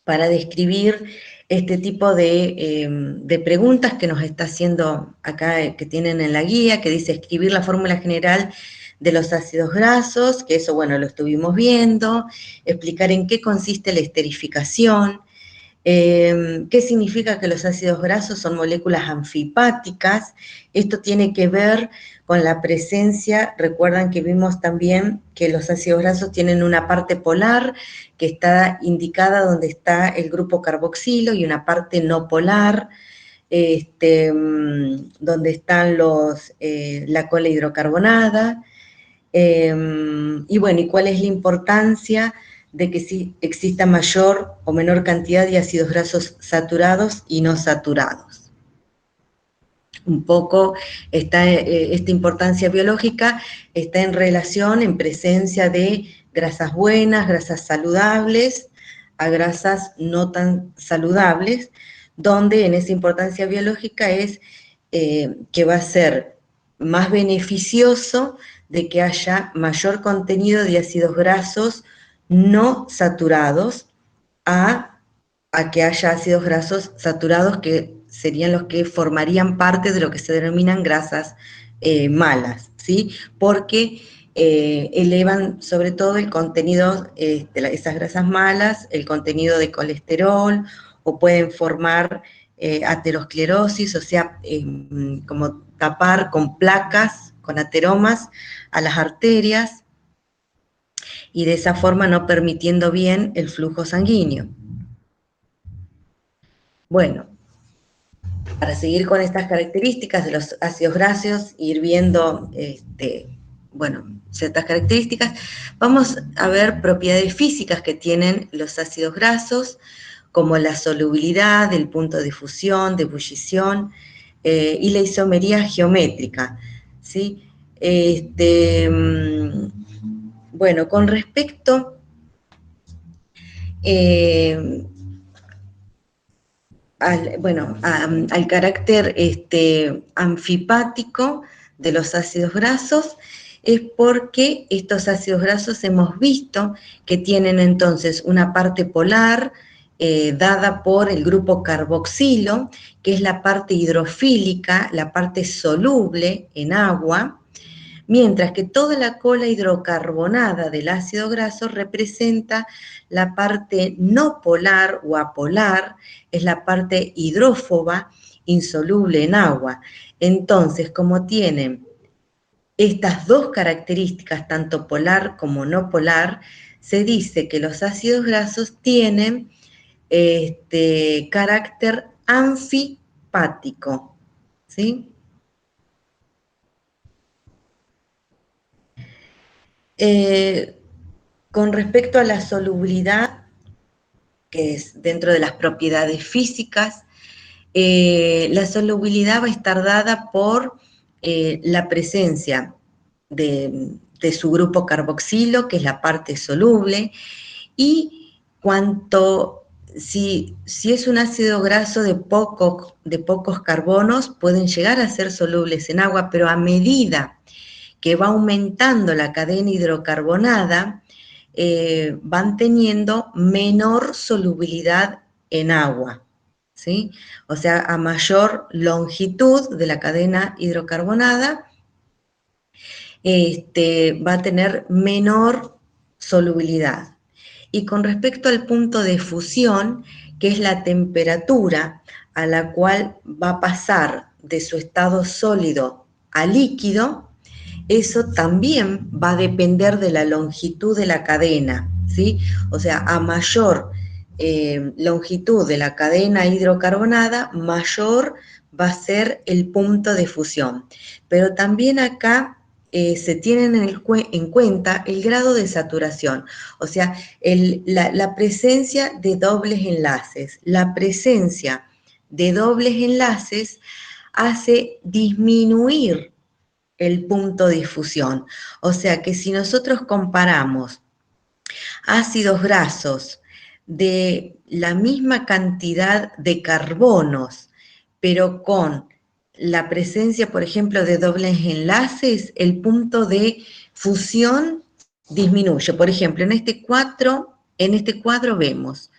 para describir este tipo de preguntas que nos está haciendo acá, que tienen en la guía, que dice escribir la fórmula general de los ácidos grasos, que eso, bueno, lo estuvimos viendo, explicar en qué consiste la esterificación, ¿qué significa que los ácidos grasos son moléculas anfipáticas? Esto tiene que ver con la presencia, recuerdan que vimos también que los ácidos grasos tienen una parte polar que está indicada donde está el grupo carboxilo y una parte no polar, donde están la cola hidrocarbonada. Y bueno, ¿y cuál es la importancia de que sí exista mayor o menor cantidad de ácidos grasos saturados y no saturados? Un poco esta importancia biológica está en relación, en presencia de grasas buenas, grasas saludables, a grasas no tan saludables, donde en esa importancia biológica es que va a ser más beneficioso de que haya mayor contenido de ácidos grasos no saturados a que haya ácidos grasos saturados, que serían los que formarían parte de lo que se denominan grasas malas, ¿sí? Porque elevan sobre todo el contenido de esas grasas malas, el contenido de colesterol, o pueden formar aterosclerosis, o sea, como tapar con placas, con ateromas a las arterias, y de esa forma no permitiendo bien el flujo sanguíneo. Bueno, para seguir con estas características de los ácidos grasos, ir viendo, bueno, ciertas características, vamos a ver propiedades físicas que tienen los ácidos grasos, como la solubilidad, el punto de fusión, de ebullición, y la isomería geométrica, ¿sí? Bueno, con respecto al carácter anfipático de los ácidos grasos, es porque estos ácidos grasos hemos visto que tienen entonces una parte polar dada por el grupo carboxilo, que es la parte hidrofílica, la parte soluble en agua, mientras que toda la cola hidrocarbonada del ácido graso representa la parte no polar o apolar, es la parte hidrófoba, insoluble en agua. Entonces, como tienen estas dos características, tanto polar como no polar, se dice que los ácidos grasos tienen carácter anfipático, ¿sí? Con respecto a la solubilidad, que es dentro de las propiedades físicas, la solubilidad va a estar dada por la presencia de su grupo carboxilo, que es la parte soluble, y si es un ácido graso de pocos carbonos, pueden llegar a ser solubles en agua, pero a medida que va aumentando la cadena hidrocarbonada, van teniendo menor solubilidad en agua, ¿sí? O sea, a mayor longitud de la cadena hidrocarbonada, va a tener menor solubilidad. Y con respecto al punto de fusión, que es la temperatura a la cual va a pasar de su estado sólido a líquido, eso también va a depender de la longitud de la cadena, ¿sí? O sea, a mayor longitud de la cadena hidrocarbonada, mayor va a ser el punto de fusión. Pero también acá se tienen en cuenta el grado de saturación, o sea, la presencia de dobles enlaces. La presencia de dobles enlaces hace disminuir el punto de fusión. O sea que si nosotros comparamos ácidos grasos de la misma cantidad de carbonos, pero con la presencia, por ejemplo, de dobles enlaces, el punto de fusión disminuye. Por ejemplo, en este cuadro vemos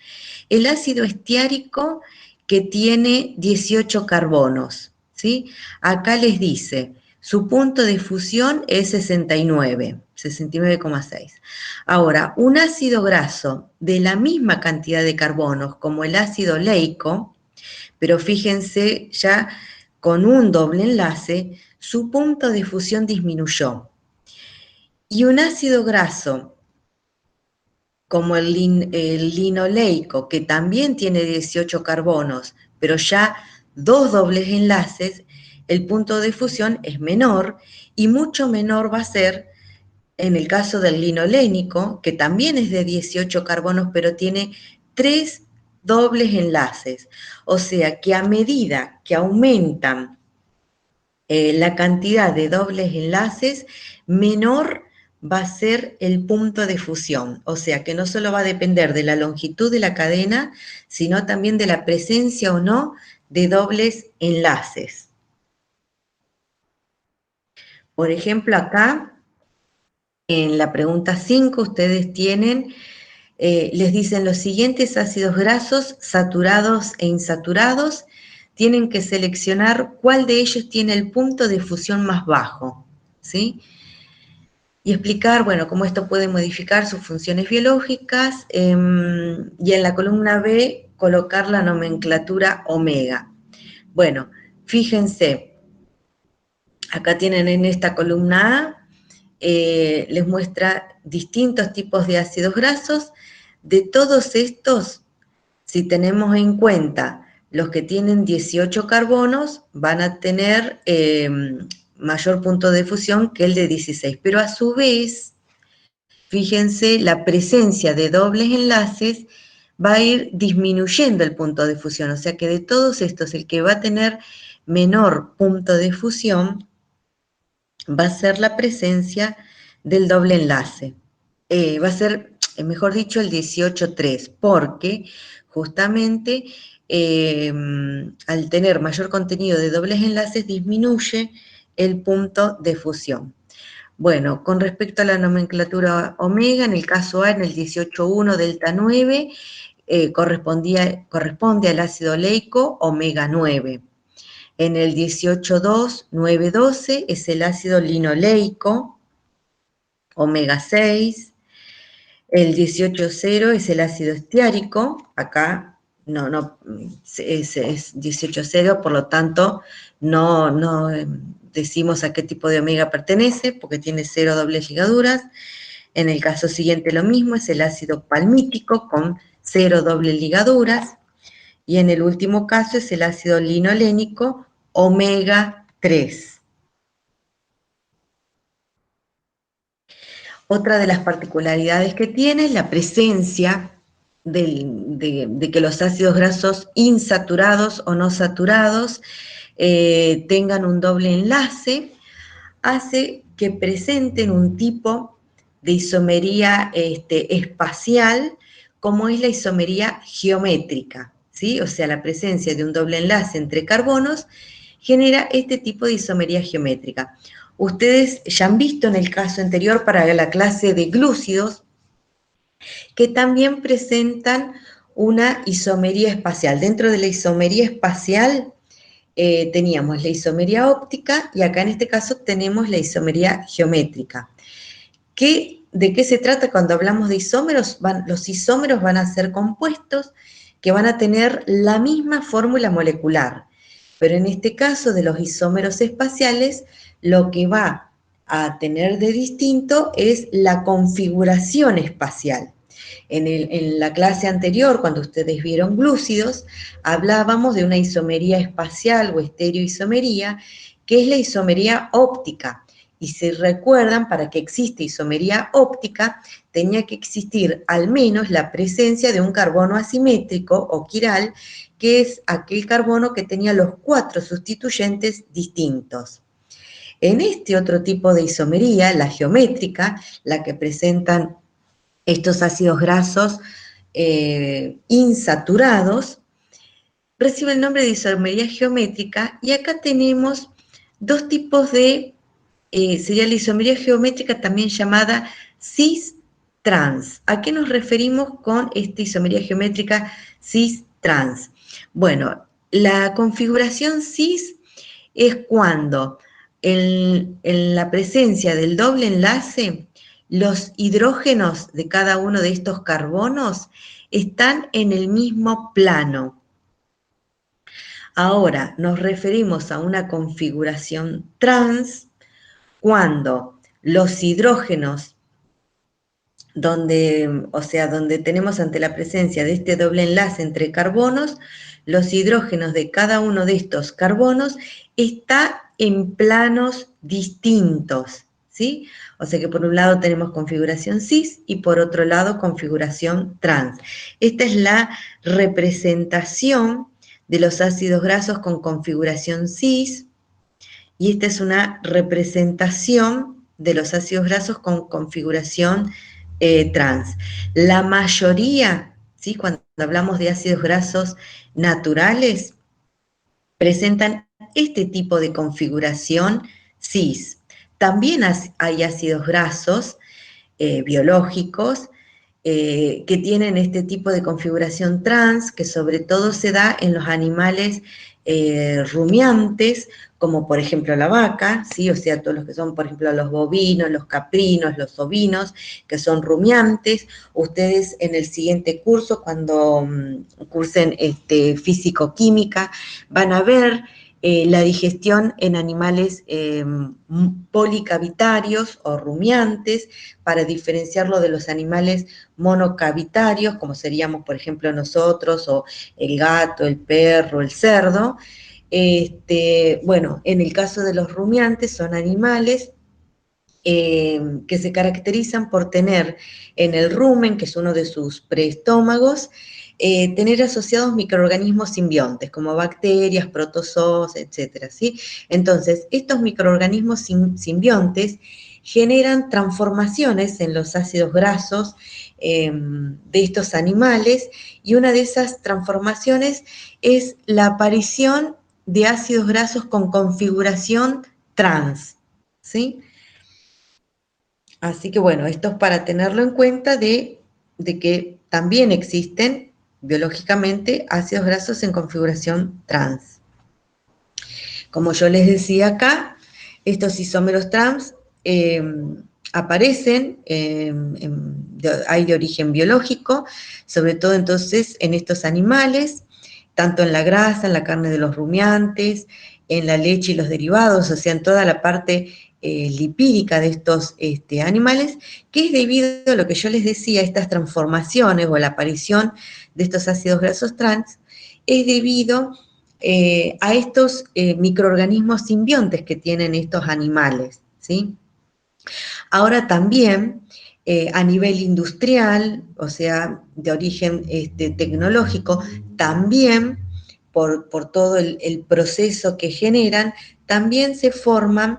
el ácido estiárico que tiene 18 carbonos, ¿sí? Acá les dice, su punto de fusión es 69,6. Ahora, un ácido graso de la misma cantidad de carbonos como el ácido leico, pero fíjense ya con un doble enlace, su punto de fusión disminuyó. Y un ácido graso como el linoleico, que también tiene 18 carbonos, pero ya dos dobles enlaces, el punto de fusión es menor y mucho menor va a ser en el caso del linolénico, que también es de 18 carbonos, pero tiene tres dobles enlaces. O sea que a medida que aumentan la cantidad de dobles enlaces, menor va a ser el punto de fusión. O sea que no solo va a depender de la longitud de la cadena, sino también de la presencia o no de dobles enlaces. Por ejemplo, acá, en la pregunta 5, ustedes tienen, les dicen los siguientes ácidos grasos, saturados e insaturados, tienen que seleccionar cuál de ellos tiene el punto de fusión más bajo, ¿sí? Y explicar, bueno, cómo esto puede modificar sus funciones biológicas, y en la columna B colocar la nomenclatura omega. Bueno, fíjense, acá tienen en esta columna A, les muestra distintos tipos de ácidos grasos. De todos estos, si tenemos en cuenta los que tienen 18 carbonos, van a tener mayor punto de fusión que el de 16, pero a su vez, fíjense, la presencia de dobles enlaces va a ir disminuyendo el punto de fusión, o sea que de todos estos, el que va a tener menor punto de fusión va a ser la presencia del doble enlace. Va a ser, mejor dicho, el 18,3, porque justamente al tener mayor contenido de dobles enlaces disminuye el punto de fusión. Bueno, con respecto a la nomenclatura omega, en el caso A, en el 18,1 delta 9, corresponde al ácido oleico omega 9. En el 18,2,9,12 es el ácido linoleico omega 6. El 18,0 es el ácido estiárico, acá no es 18,0, por lo tanto no decimos a qué tipo de omega pertenece, porque tiene 0 dobles ligaduras. En el caso siguiente lo mismo, es el ácido palmítico con 0 dobles ligaduras. Y en el último caso es el ácido linolénico omega 3. Otra de las particularidades que tiene es la presencia de que los ácidos grasos insaturados o no saturados tengan un doble enlace, hace que presenten un tipo de isomería espacial, como es la isomería geométrica, ¿sí? O sea, la presencia de un doble enlace entre carbonos genera este tipo de isomería geométrica. Ustedes ya han visto en el caso anterior para la clase de glúcidos que también presentan una isomería espacial. Dentro de la isomería espacial teníamos la isomería óptica y acá en este caso tenemos la isomería geométrica. ¿De qué se trata cuando hablamos de isómeros? Los isómeros van a ser compuestos que van a tener la misma fórmula molecular, pero en este caso de los isómeros espaciales, lo que va a tener de distinto es la configuración espacial. En la clase anterior, cuando ustedes vieron glúcidos, hablábamos de una isomería espacial o estereoisomería, que es la isomería óptica. Y si recuerdan, para que exista isomería óptica, tenía que existir al menos la presencia de un carbono asimétrico o quiral, que es aquel carbono que tenía los 4 sustituyentes distintos. En este otro tipo de isomería, la geométrica, la que presentan estos ácidos grasos insaturados, recibe el nombre de isomería geométrica y acá tenemos dos tipos de, sería la isomería geométrica también llamada cis-trans. ¿A qué nos referimos con esta isomería geométrica cis-trans? Bueno, la configuración cis es cuando en la presencia del doble enlace, los hidrógenos de cada uno de estos carbonos están en el mismo plano. Ahora, nos referimos a una configuración trans cuando los hidrógenos donde tenemos ante la presencia de este doble enlace entre carbonos, los hidrógenos de cada uno de estos carbonos está en planos distintos, ¿sí? O sea que por un lado tenemos configuración cis y por otro lado configuración trans. Esta es la representación de los ácidos grasos con configuración cis y esta es una representación de los ácidos grasos con configuración trans. La mayoría, ¿sí? Cuando hablamos de ácidos grasos naturales, presentan este tipo de configuración cis. También hay ácidos grasos biológicos que tienen este tipo de configuración trans, que sobre todo se da en los animales rumiantes, como por ejemplo la vaca, ¿sí? O sea, todos los que son, por ejemplo, los bovinos, los caprinos, los ovinos, que son rumiantes. Ustedes en el siguiente curso, cuando cursen físico-química, van a ver la digestión en animales policavitarios o rumiantes, para diferenciarlo de los animales monocavitarios, como seríamos, por ejemplo, nosotros, o el gato, el perro, el cerdo. Bueno, en el caso de los rumiantes, son animales que se caracterizan por tener en el rumen, que es uno de sus preestómagos, tener asociados microorganismos simbiontes, como bacterias, protozoos, etcétera, ¿sí? Entonces, estos microorganismos simbiontes generan transformaciones en los ácidos grasos de estos animales, y una de esas transformaciones es la aparición de ácidos grasos con configuración trans, ¿sí? Así que bueno, esto es para tenerlo en cuenta de que también existen biológicamente ácidos grasos en configuración trans. Como yo les decía acá, estos isómeros trans aparecen, hay de origen biológico, sobre todo entonces en estos animales, tanto en la grasa, en la carne de los rumiantes, en la leche y los derivados, o sea, en toda la parte lipídica de estos animales, que es debido a lo que yo les decía, estas transformaciones o la aparición de estos ácidos grasos trans, es debido a estos microorganismos simbiontes que tienen estos animales, ¿sí? Ahora también, a nivel industrial, o sea, de origen tecnológico, también por todo el proceso que generan, también se forman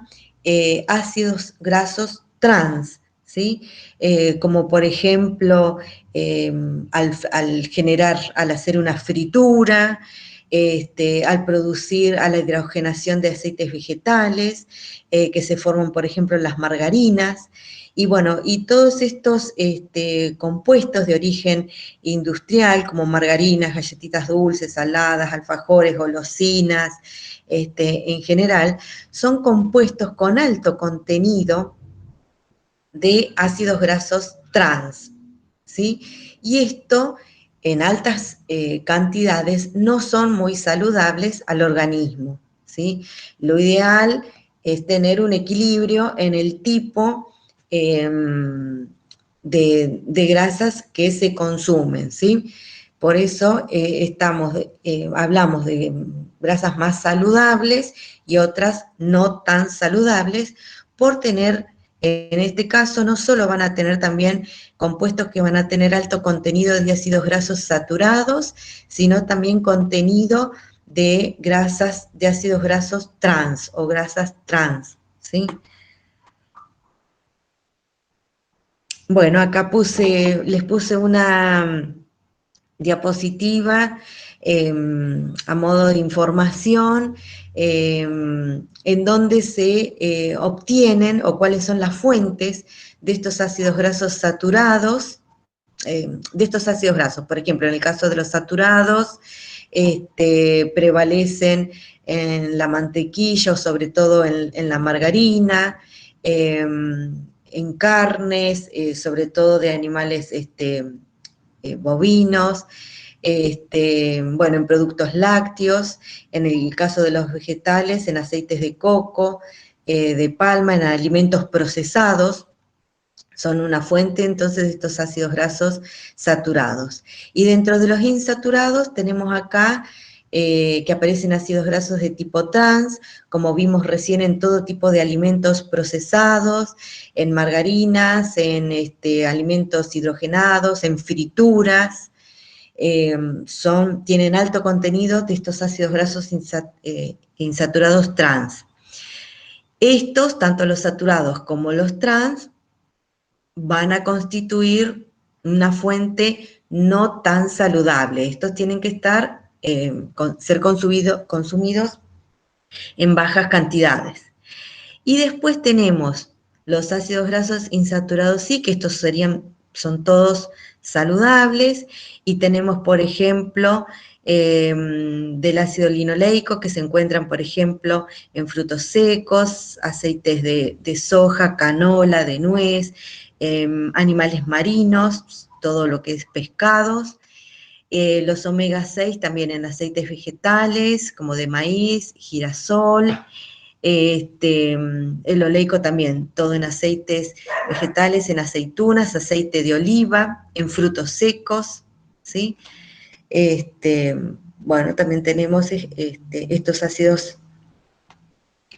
ácidos grasos trans, ¿sí? Como por ejemplo, al generar, al hacer una fritura, al producir, a la hidrogenación de aceites vegetales, que se forman, por ejemplo, en las margarinas, y bueno, y todos estos compuestos de origen industrial, como margarinas, galletitas dulces, saladas, alfajores, golosinas, en general, son compuestos con alto contenido de ácidos grasos trans, ¿sí? Y esto en altas cantidades no son muy saludables al organismo, ¿sí? Lo ideal es tener un equilibrio en el tipo de grasas que se consumen, ¿sí? Por eso hablamos de grasas más saludables y otras no tan saludables por tener, en este caso, no solo van a tener también compuestos que van a tener alto contenido de ácidos grasos saturados, sino también contenido de grasas, de ácidos grasos trans o grasas trans, ¿sí? Bueno, acá les puse una diapositiva a modo de información en donde se obtienen o cuáles son las fuentes de estos ácidos grasos saturados, de estos ácidos grasos. Por ejemplo, en el caso de los saturados, prevalecen en la mantequilla o sobre todo en la margarina, en carnes, sobre todo de animales bovinos, bueno, en productos lácteos, en el caso de los vegetales, en aceites de coco, de palma, en alimentos procesados, son una fuente entonces de estos ácidos grasos saturados. Y dentro de los insaturados tenemos acá que aparecen ácidos grasos de tipo trans, como vimos recién en todo tipo de alimentos procesados, en margarinas, en alimentos hidrogenados, en frituras, tienen alto contenido de estos ácidos grasos insaturados trans. Estos, tanto los saturados como los trans, van a constituir una fuente no tan saludable. Estos tienen que ser consumidos en bajas cantidades. Y después tenemos los ácidos grasos insaturados, sí, que estos son todos saludables, y tenemos, por ejemplo, del ácido linoleico, que se encuentran, por ejemplo, en frutos secos, aceites de soja, canola, de nuez, animales marinos, todo lo que es pescados, los omega 6 también en aceites vegetales, como de maíz, girasol, el oleico también, todo en aceites vegetales, en aceitunas, aceite de oliva, en frutos secos, ¿sí? Bueno, también tenemos estos ácidos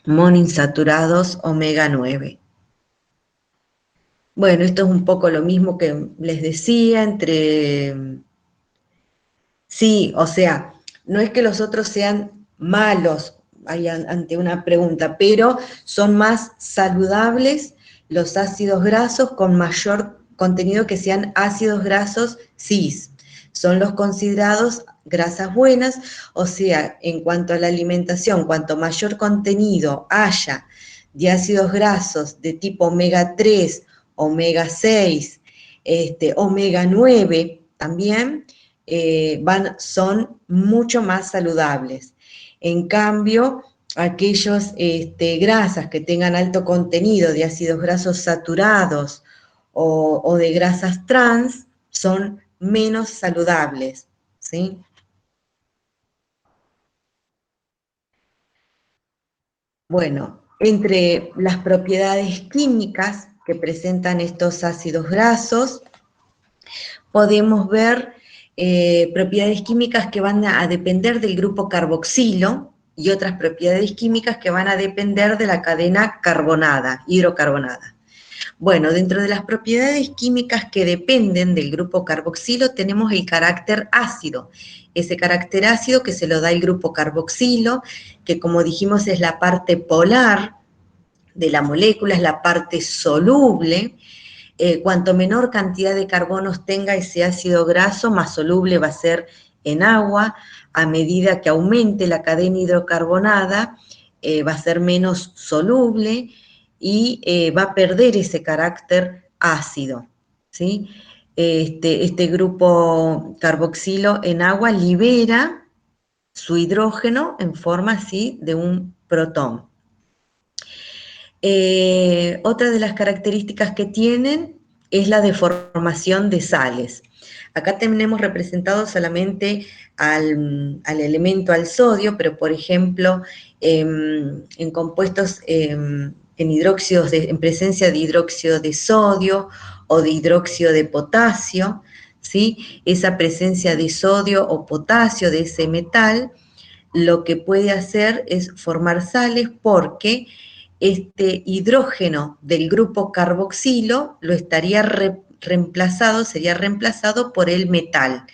monoinsaturados omega 9. Bueno, esto es un poco lo mismo que les decía, sí, o sea, no es que los otros sean malos ante una pregunta, pero son más saludables los ácidos grasos con mayor contenido que sean ácidos grasos cis. Son los considerados grasas buenas, o sea, en cuanto a la alimentación, cuanto mayor contenido haya de ácidos grasos de tipo omega 3, omega 6, omega 9 también, son mucho más saludables. En cambio, aquellos grasas que tengan alto contenido de ácidos grasos saturados o de grasas trans son menos saludables, ¿sí? Bueno, entre las propiedades químicas que presentan estos ácidos grasos, podemos ver propiedades químicas que van a depender del grupo carboxilo y otras propiedades químicas que van a depender de la cadena carbonada, hidrocarbonada. Bueno, dentro de las propiedades químicas que dependen del grupo carboxilo tenemos el carácter ácido. Ese carácter ácido que se lo da el grupo carboxilo, que como dijimos es la parte polar de la molécula, es la parte soluble. Cuanto menor cantidad de carbonos tenga ese ácido graso, más soluble va a ser en agua. A medida que aumente la cadena hidrocarbonada, va a ser menos soluble y va a perder ese carácter ácido, ¿sí? Este grupo carboxilo en agua libera su hidrógeno en forma así de un protón. Otra de las características que tienen es la deformación de sales. Acá tenemos representado solamente al elemento, al sodio, pero por ejemplo, en compuestos, en presencia de hidróxido de sodio o de hidróxido de potasio, ¿sí? Esa presencia de sodio o potasio de ese metal, lo que puede hacer es formar sales porque este hidrógeno del grupo carboxilo lo estaría sería reemplazado por el metal.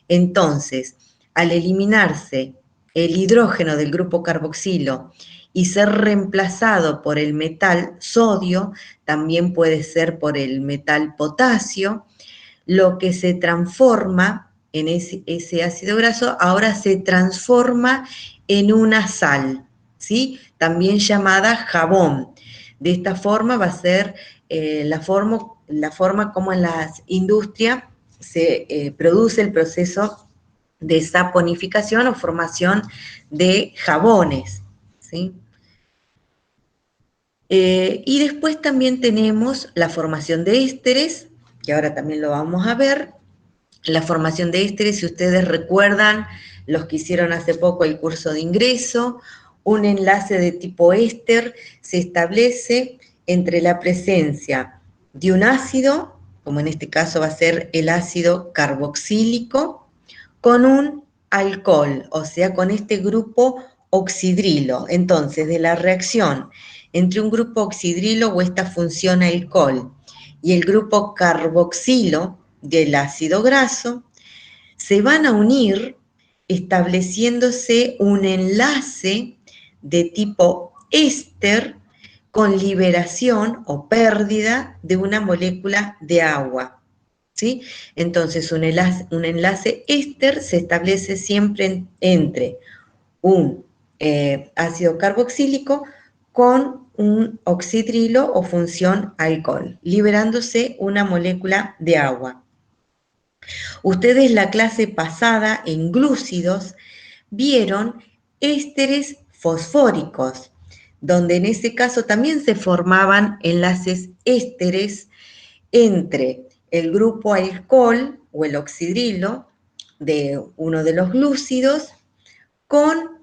Entonces, al eliminarse el hidrógeno del grupo carboxilo y ser reemplazado por el metal sodio, también puede ser por el metal potasio, lo que se transforma en ese ácido graso, ahora se transforma en una sal, ¿sí? También llamada jabón. De esta forma va a ser la forma como en la industria se produce el proceso de saponificación o formación de jabones, ¿sí? Y después también tenemos la formación de ésteres, que ahora también lo vamos a ver. La formación de ésteres, si ustedes recuerdan, los que hicieron hace poco el curso de ingreso, un enlace de tipo éster se establece entre la presencia de un ácido, como en este caso va a ser el ácido carboxílico, con un alcohol, o sea, con este grupo oxidrilo. Entonces, de la reacción entre un grupo oxidrilo o esta función alcohol y el grupo carboxilo del ácido graso, se van a unir estableciéndose un enlace de tipo éster con liberación o pérdida de una molécula de agua, ¿sí? Entonces, un enlace éster se establece siempre entre un ácido carboxílico con un oxidrilo o función alcohol, liberándose una molécula de agua. Ustedes la clase pasada en glúcidos vieron ésteres fosfóricos, donde en ese caso también se formaban enlaces ésteres entre el grupo alcohol o el oxidrilo de uno de los glúcidos con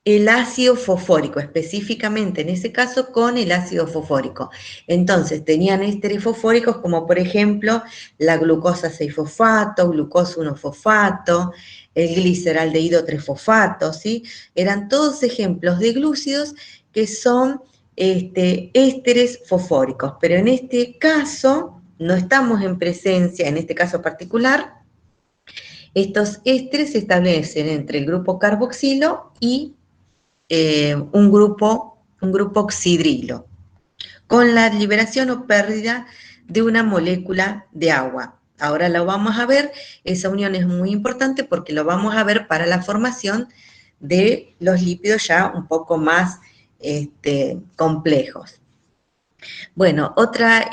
el ácido fosfórico, específicamente en ese caso con el ácido fosfórico. Entonces tenían ésteres fosfóricos como por ejemplo la glucosa 6-fosfato, glucosa 1-fosfato, el gliceraldehído 3-fosfato, ¿sí? Eran todos ejemplos de glúcidos que son ésteres fosfóricos, pero en este caso no estamos en presencia, en este caso particular, estos ésteres se establecen entre el grupo carboxilo y un grupo oxidrilo, con la liberación o pérdida de una molécula de agua. Ahora lo vamos a ver, esa unión es muy importante porque lo vamos a ver para la formación de los lípidos ya un poco más complejos. Bueno, otra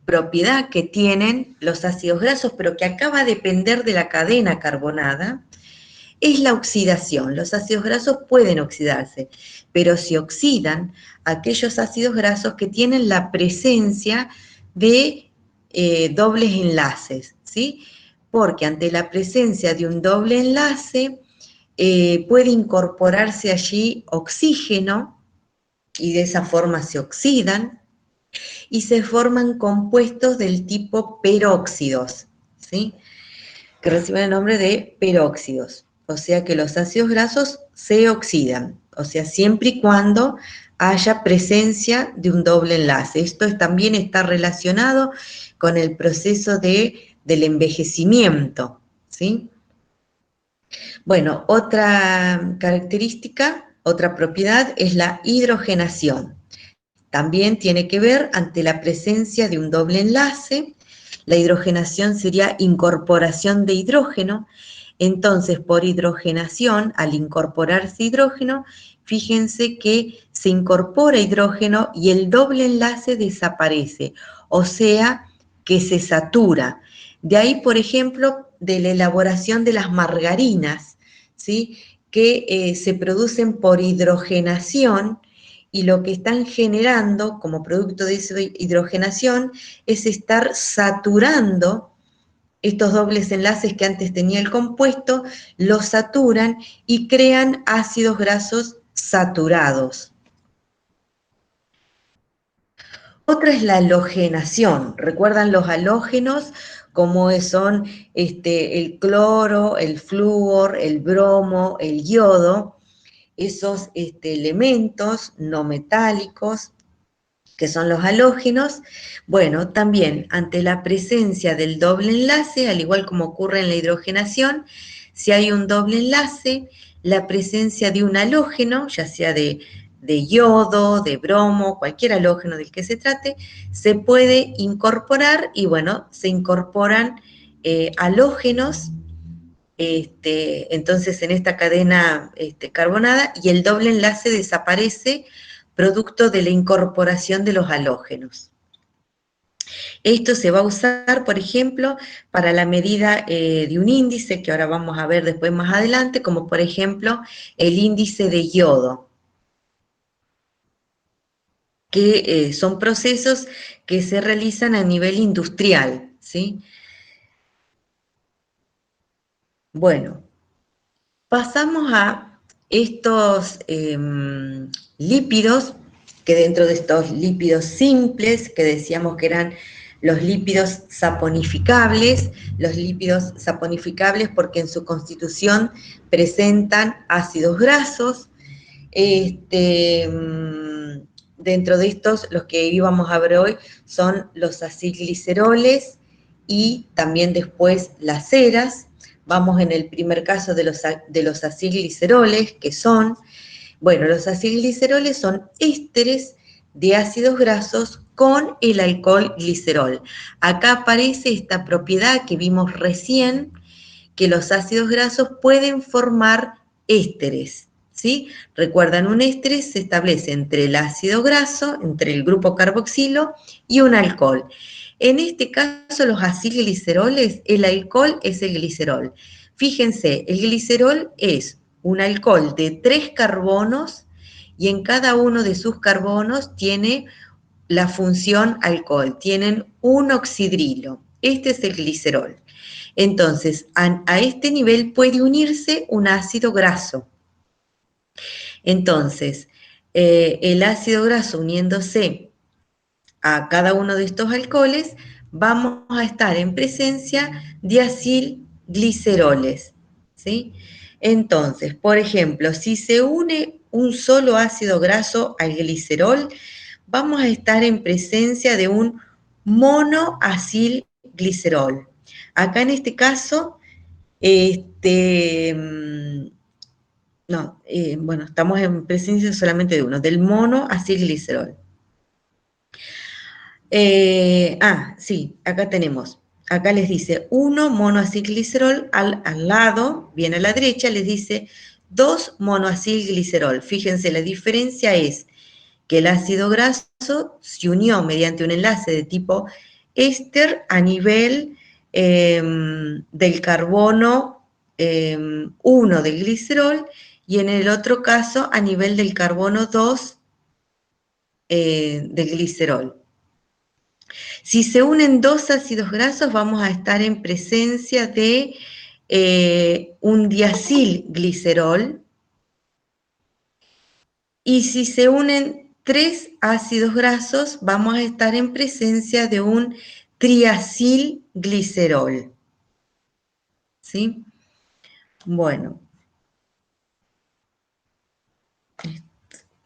propiedad que tienen los ácidos grasos, pero que acá va a depender de la cadena carbonada, es la oxidación. Los ácidos grasos pueden oxidarse, pero se oxidan aquellos ácidos grasos que tienen la presencia de dobles enlaces, ¿sí? Porque ante la presencia de un doble enlace puede incorporarse allí oxígeno y de esa forma se oxidan y se forman compuestos del tipo peróxidos, ¿sí? Que reciben el nombre de peróxidos. O sea que los ácidos grasos se oxidan, o sea, siempre y cuando haya presencia de un doble enlace. Esto también está relacionado con el proceso del envejecimiento, ¿sí? Bueno, otra característica, otra propiedad es la hidrogenación. También tiene que ver ante la presencia de un doble enlace. La hidrogenación sería incorporación de hidrógeno. Entonces, por hidrogenación, al incorporarse hidrógeno, fíjense que se incorpora hidrógeno y el doble enlace desaparece, o sea, que se satura. De ahí, por ejemplo, de la elaboración de las margarinas, ¿sí? Que se producen por hidrogenación y lo que están generando como producto de esa hidrogenación es estar saturando estos dobles enlaces que antes tenía el compuesto, los saturan y crean ácidos grasos saturados. Otra es la halogenación. ¿Recuerdan los halógenos? Como son el cloro, el flúor, el bromo, el yodo, esos elementos no metálicos que son los halógenos. Bueno, también ante la presencia del doble enlace, al igual como ocurre en la hidrogenación, si hay un doble enlace, la presencia de un halógeno, ya sea de yodo, de bromo, cualquier halógeno del que se trate, se puede incorporar y bueno, se incorporan halógenos entonces en esta cadena carbonada y el doble enlace desaparece producto de la incorporación de los halógenos. Esto se va a usar, por ejemplo, para la medida de un índice que ahora vamos a ver después más adelante, como por ejemplo el índice de yodo, que son procesos que se realizan a nivel industrial, ¿sí? Bueno, pasamos a estos lípidos, que dentro de estos lípidos simples, que decíamos que eran los lípidos saponificables, porque en su constitución presentan ácidos grasos. Dentro de estos, los que íbamos a ver hoy son los acilgliceroles y también después las ceras. Vamos en el primer caso de los acilgliceroles, que son, bueno, los acilgliceroles son ésteres de ácidos grasos con el alcohol glicerol. Acá aparece esta propiedad que vimos recién, que los ácidos grasos pueden formar ésteres, ¿sí? Recuerdan, un éster se establece entre el ácido graso, entre el grupo carboxilo y un alcohol. En este caso, los acilgliceroles, el alcohol es el glicerol. Fíjense, el glicerol es un alcohol de 3 carbonos y en cada uno de sus carbonos tiene la función alcohol, tienen un oxidrilo. Este es el glicerol. Entonces, a este nivel puede unirse un ácido graso. Entonces, el ácido graso uniéndose a cada uno de estos alcoholes, vamos a estar en presencia de acilgliceroles, ¿sí? Entonces, por ejemplo, si se une un solo ácido graso al glicerol, vamos a estar en presencia de un monoacilglicerol. Acá en este caso, no, bueno, estamos en presencia solamente de uno, del monoacilglicerol. Sí, acá tenemos, acá les dice 1 monoacilglicerol, al lado, bien a la derecha, les dice 2 monoacilglicerol. Fíjense, la diferencia es que el ácido graso se unió mediante un enlace de tipo éster a nivel del carbono 1 del glicerol y en el otro caso a nivel del carbono 2 del glicerol. Si se unen dos ácidos grasos, vamos a estar en presencia de un diacilglicerol. Y si se unen tres ácidos grasos, vamos a estar en presencia de un triacilglicerol. ¿Sí? Bueno.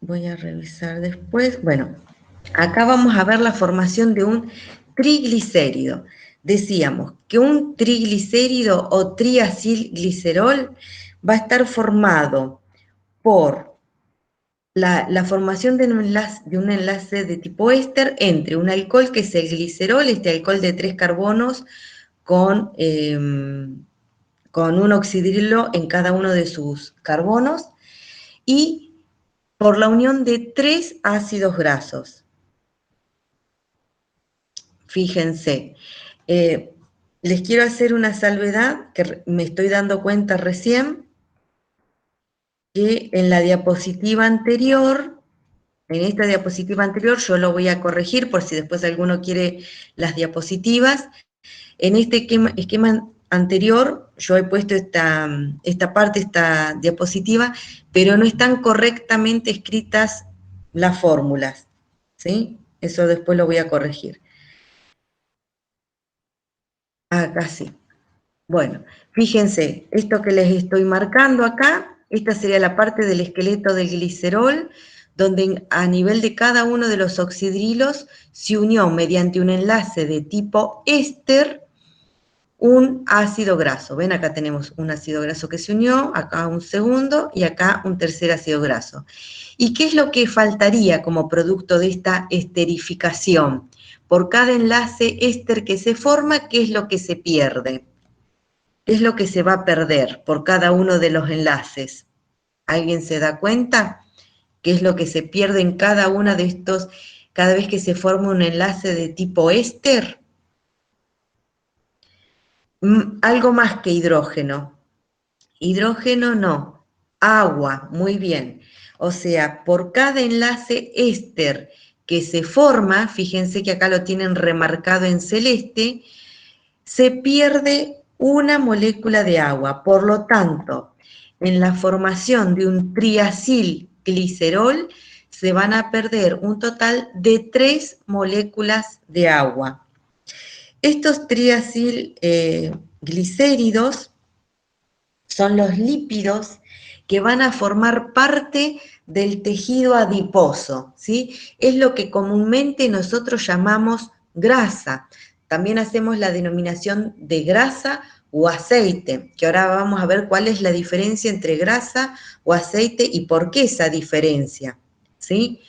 Voy a revisar después. Bueno, acá vamos a ver la formación de un triglicérido. Decíamos que un triglicérido o triacilglicerol va a estar formado por la formación de un enlace de tipo éster entre un alcohol que es el glicerol, este alcohol de 3 carbonos con un oxidrilo en cada uno de sus carbonos, y por la unión de 3 ácidos grasos. Fíjense, les quiero hacer una salvedad que me estoy dando cuenta recién, que en la diapositiva anterior, en esta diapositiva anterior, yo lo voy a corregir por si después alguno quiere las diapositivas. En este esquema anterior yo he puesto esta diapositiva, pero no están correctamente escritas las fórmulas, ¿sí? Eso después lo voy a corregir. Acá sí. Bueno, fíjense, esto que les estoy marcando acá, esta sería la parte del esqueleto del glicerol, donde a nivel de cada uno de los oxidrilos se unió mediante un enlace de tipo éster un ácido graso. Ven, acá tenemos un ácido graso que se unió, acá un segundo y acá un tercer ácido graso. ¿Y qué es lo que faltaría como producto de esta esterificación? Por cada enlace éster que se forma, ¿qué es lo que se pierde? ¿Qué es lo que se va a perder por cada uno de los enlaces? ¿Alguien se da cuenta? ¿Qué es lo que se pierde en cada uno de estos, cada vez que se forma un enlace de tipo éster? Algo más que hidrógeno. Hidrógeno no, agua, muy bien. O sea, por cada enlace éster que se forma, fíjense que acá lo tienen remarcado en celeste, se pierde una molécula de agua. Por lo tanto, en la formación de un triacilglicerol se van a perder un total de 3 moléculas de agua. Estos triacilglicéridos son los lípidos que van a formar parte del tejido adiposo, ¿sí? Es lo que comúnmente nosotros llamamos grasa. También hacemos la denominación de grasa o aceite, que ahora vamos a ver cuál es la diferencia entre grasa o aceite y por qué esa diferencia, ¿sí?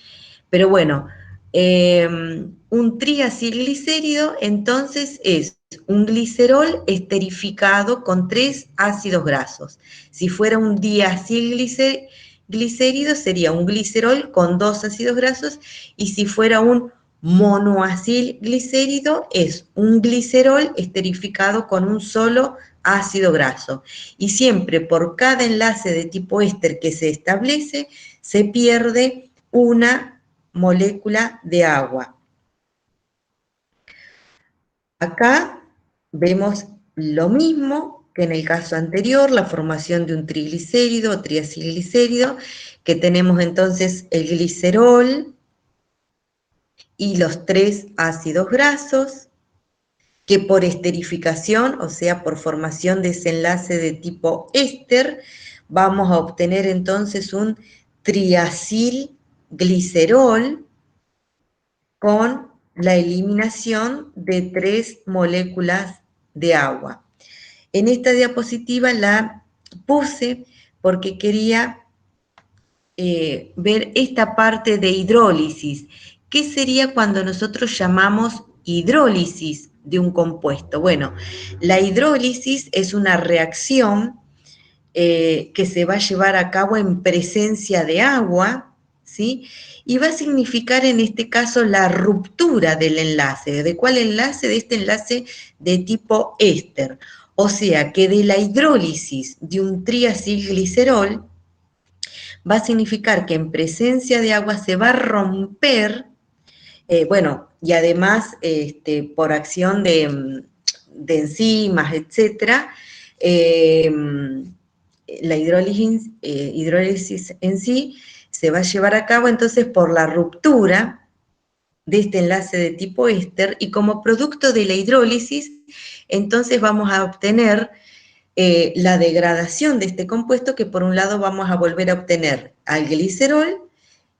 Pero bueno, un triacilglicérido entonces es un glicerol esterificado con 3 ácidos grasos. Si fuera un diacilglicérido sería un glicerol con 2 ácidos grasos, y si fuera un monoacilglicérido es un glicerol esterificado con un solo ácido graso. Y siempre por cada enlace de tipo éster que se establece, se pierde una molécula de agua. Acá vemos lo mismo que en el caso anterior, la formación de un triglicérido o triacilglicérido, que tenemos entonces el glicerol y los 3 ácidos grasos, que por esterificación, o sea, por formación de ese enlace de tipo éster, vamos a obtener entonces un triacilglicerol con la eliminación de 3 moléculas de agua. En esta diapositiva la puse porque quería ver esta parte de hidrólisis. ¿Qué sería cuando nosotros llamamos hidrólisis de un compuesto? Bueno, la hidrólisis es una reacción que se va a llevar a cabo en presencia de agua, ¿sí? Y va a significar en este caso la ruptura del enlace. ¿De cuál enlace? De este enlace de tipo éster. O sea que de la hidrólisis de un triacilglicerol va a significar que en presencia de agua se va a romper, bueno, y además por acción de enzimas, etcétera, eh, la hidrólisis en sí se va a llevar a cabo entonces por la ruptura de este enlace de tipo éster y como producto de la hidrólisis, entonces vamos a obtener la degradación de este compuesto que por un lado vamos a volver a obtener al glicerol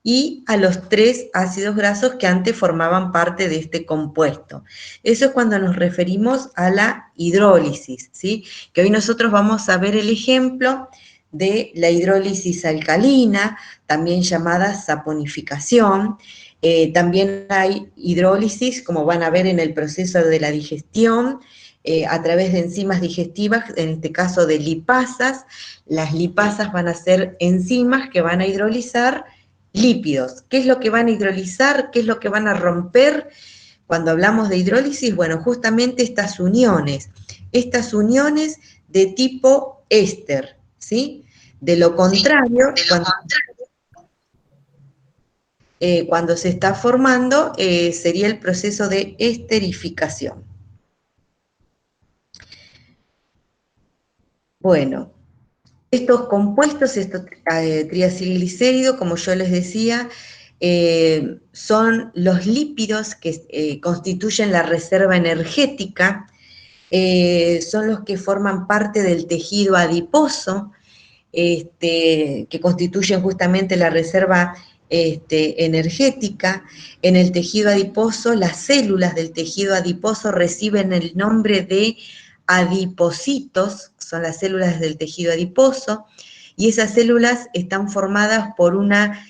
y a los 3 ácidos grasos que antes formaban parte de este compuesto. Eso es cuando nos referimos a la hidrólisis, ¿sí? Que hoy nosotros vamos a ver el ejemplo de la hidrólisis alcalina, también llamada saponificación. También hay hidrólisis, como van a ver en el proceso de la digestión, a través de enzimas digestivas, en este caso de lipasas. Las lipasas van a ser enzimas que van a hidrolizar lípidos. ¿Qué es lo que van a hidrolizar? ¿Qué es lo que van a romper? Cuando hablamos de hidrólisis, bueno, justamente estas uniones de tipo éster, ¿sí? De lo contrario, cuando se está formando, sería el proceso de esterificación. Bueno, estos compuestos, estos triacilglicéridos, como yo les decía, son los lípidos que constituyen la reserva energética, son los que forman parte del tejido adiposo, que constituyen justamente la reserva energética. En el tejido adiposo, las células del tejido adiposo reciben el nombre de adipocitos, son las células del tejido adiposo, y esas células están formadas por una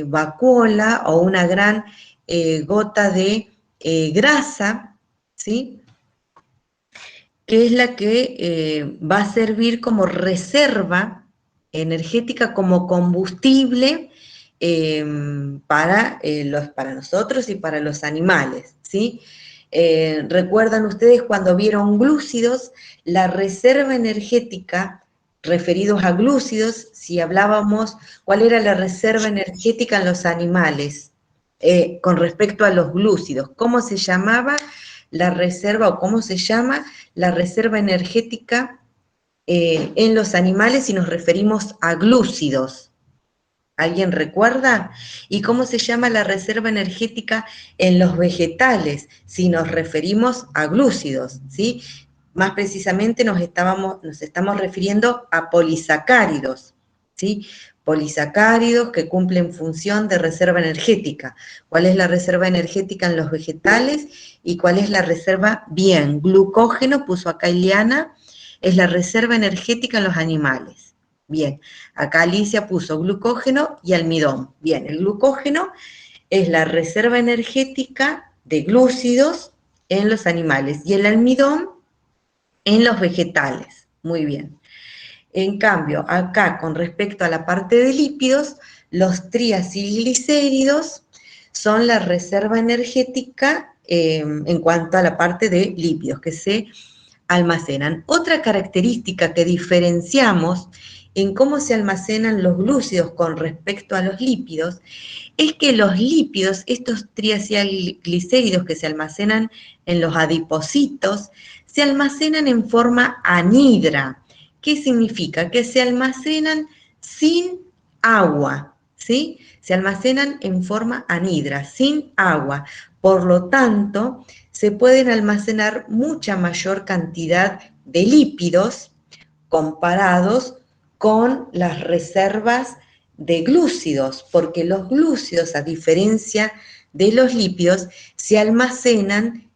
vacuola o una gran gota de grasa, ¿sí? Que es la que va a servir como reserva energética, como combustible para nosotros y para los animales, ¿sí? ¿Recuerdan ustedes cuando vieron glúcidos? La reserva energética, referidos a glúcidos, si hablábamos, ¿cuál era la reserva energética en los animales con respecto a los glúcidos? ¿Cómo se llamaba la reserva o cómo se llama la reserva energética en los animales si nos referimos a glúcidos? ¿Alguien recuerda? ¿Y cómo se llama la reserva energética en los vegetales si nos referimos a glúcidos? ¿Sí? Más precisamente nos estamos refiriendo a polisacáridos, ¿sí? Polisacáridos que cumplen función de reserva energética. ¿Cuál es la reserva energética en los vegetales y cuál es la reserva? Bien, glucógeno, puso acá Ileana, es la reserva energética en los animales. Bien, acá Alicia puso glucógeno y almidón. Bien, el glucógeno es la reserva energética de glúcidos en los animales y el almidón en los vegetales. Muy bien. En cambio, acá con respecto a la parte de lípidos, los triacilglicéridos son la reserva energética en cuanto a la parte de lípidos que se almacenan. Otra característica que diferenciamos en cómo se almacenan los glúcidos con respecto a los lípidos es que los lípidos, estos triacilglicéridos que se almacenan en los adipocitos, se almacenan en forma anhidra. ¿Qué significa? Que se almacenan sin agua, ¿sí? Se almacenan en forma anhidra, sin agua. Por lo tanto, se pueden almacenar mucha mayor cantidad de lípidos comparados con las reservas de glúcidos, porque los glúcidos, a diferencia de los lípidos, se almacenan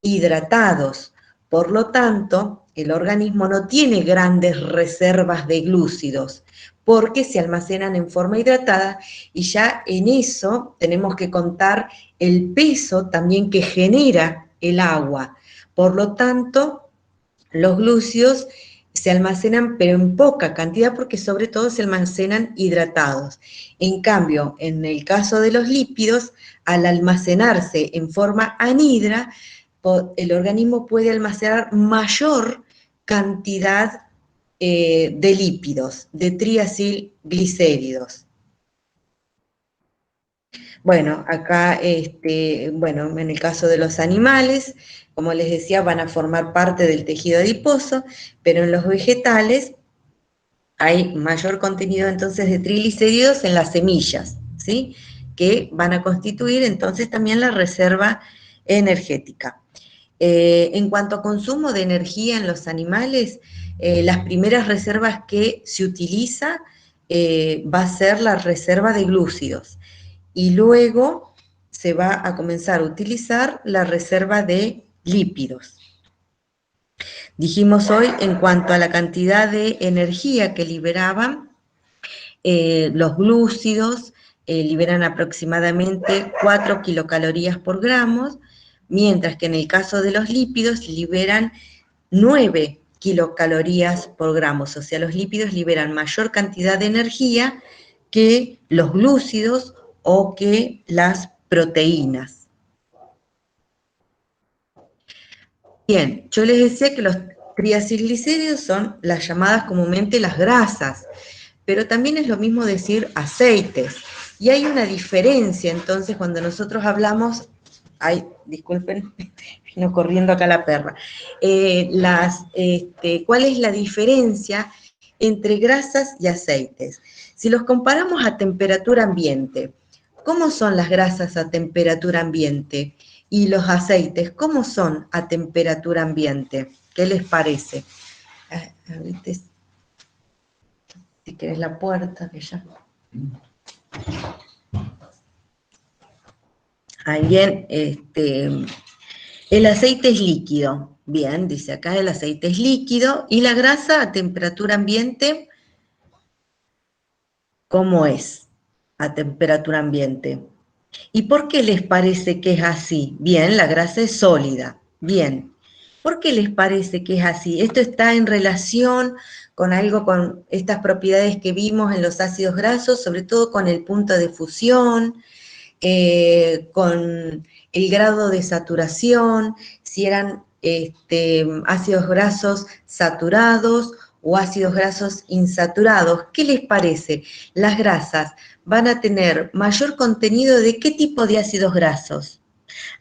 hidratados. Por lo tanto, el organismo no tiene grandes reservas de glúcidos, porque se almacenan en forma hidratada y ya en eso tenemos que contar el peso también que genera el agua. Por lo tanto, los glúcidos se almacenan, pero en poca cantidad, porque sobre todo se almacenan hidratados. En cambio, en el caso de los lípidos, al almacenarse en forma anhidra, el organismo puede almacenar mayor cantidad de lípidos, de triacilglicéridos. Bueno, acá, bueno, en el caso de los animales, como les decía, van a formar parte del tejido adiposo, pero en los vegetales hay mayor contenido entonces de triglicéridos en las semillas, ¿sí? Que van a constituir entonces también la reserva energética. En cuanto a consumo de energía en los animales, las primeras reservas que se utiliza va a ser la reserva de glúcidos y luego se va a comenzar a utilizar la reserva de lípidos. Dijimos hoy en cuanto a la cantidad de energía que liberaban, los glúcidos liberan aproximadamente 4 kilocalorías por gramo, mientras que en el caso de los lípidos liberan 9 kilocalorías por gramo, o sea, los lípidos liberan mayor cantidad de energía que los glúcidos o que las proteínas. Bien, yo les decía que los triacilglicéridos son las llamadas comúnmente las grasas, pero también es lo mismo decir aceites. Y hay una diferencia, entonces, cuando nosotros hablamos, ay, disculpen, vino corriendo acá la perra, ¿cuál es la diferencia entre grasas y aceites? Si los comparamos a temperatura ambiente, ¿cómo son las grasas a temperatura ambiente? Y los aceites, ¿cómo son a temperatura ambiente? ¿Qué les parece? Ahorita, si querés la puerta, que ya. Alguien, el aceite es líquido. Bien, dice acá el aceite es líquido. ¿Y la grasa a temperatura ambiente? ¿Cómo es a temperatura ambiente? ¿Y por qué les parece que es así? Bien, la grasa es sólida. Bien. ¿Por qué les parece que es así? Esto está en relación con algo, con estas propiedades que vimos en los ácidos grasos, sobre todo con el punto de fusión, con el grado de saturación, si eran ácidos grasos saturados o ácidos grasos insaturados. ¿Qué les parece? Las grasas van a tener mayor contenido de qué tipo de ácidos grasos.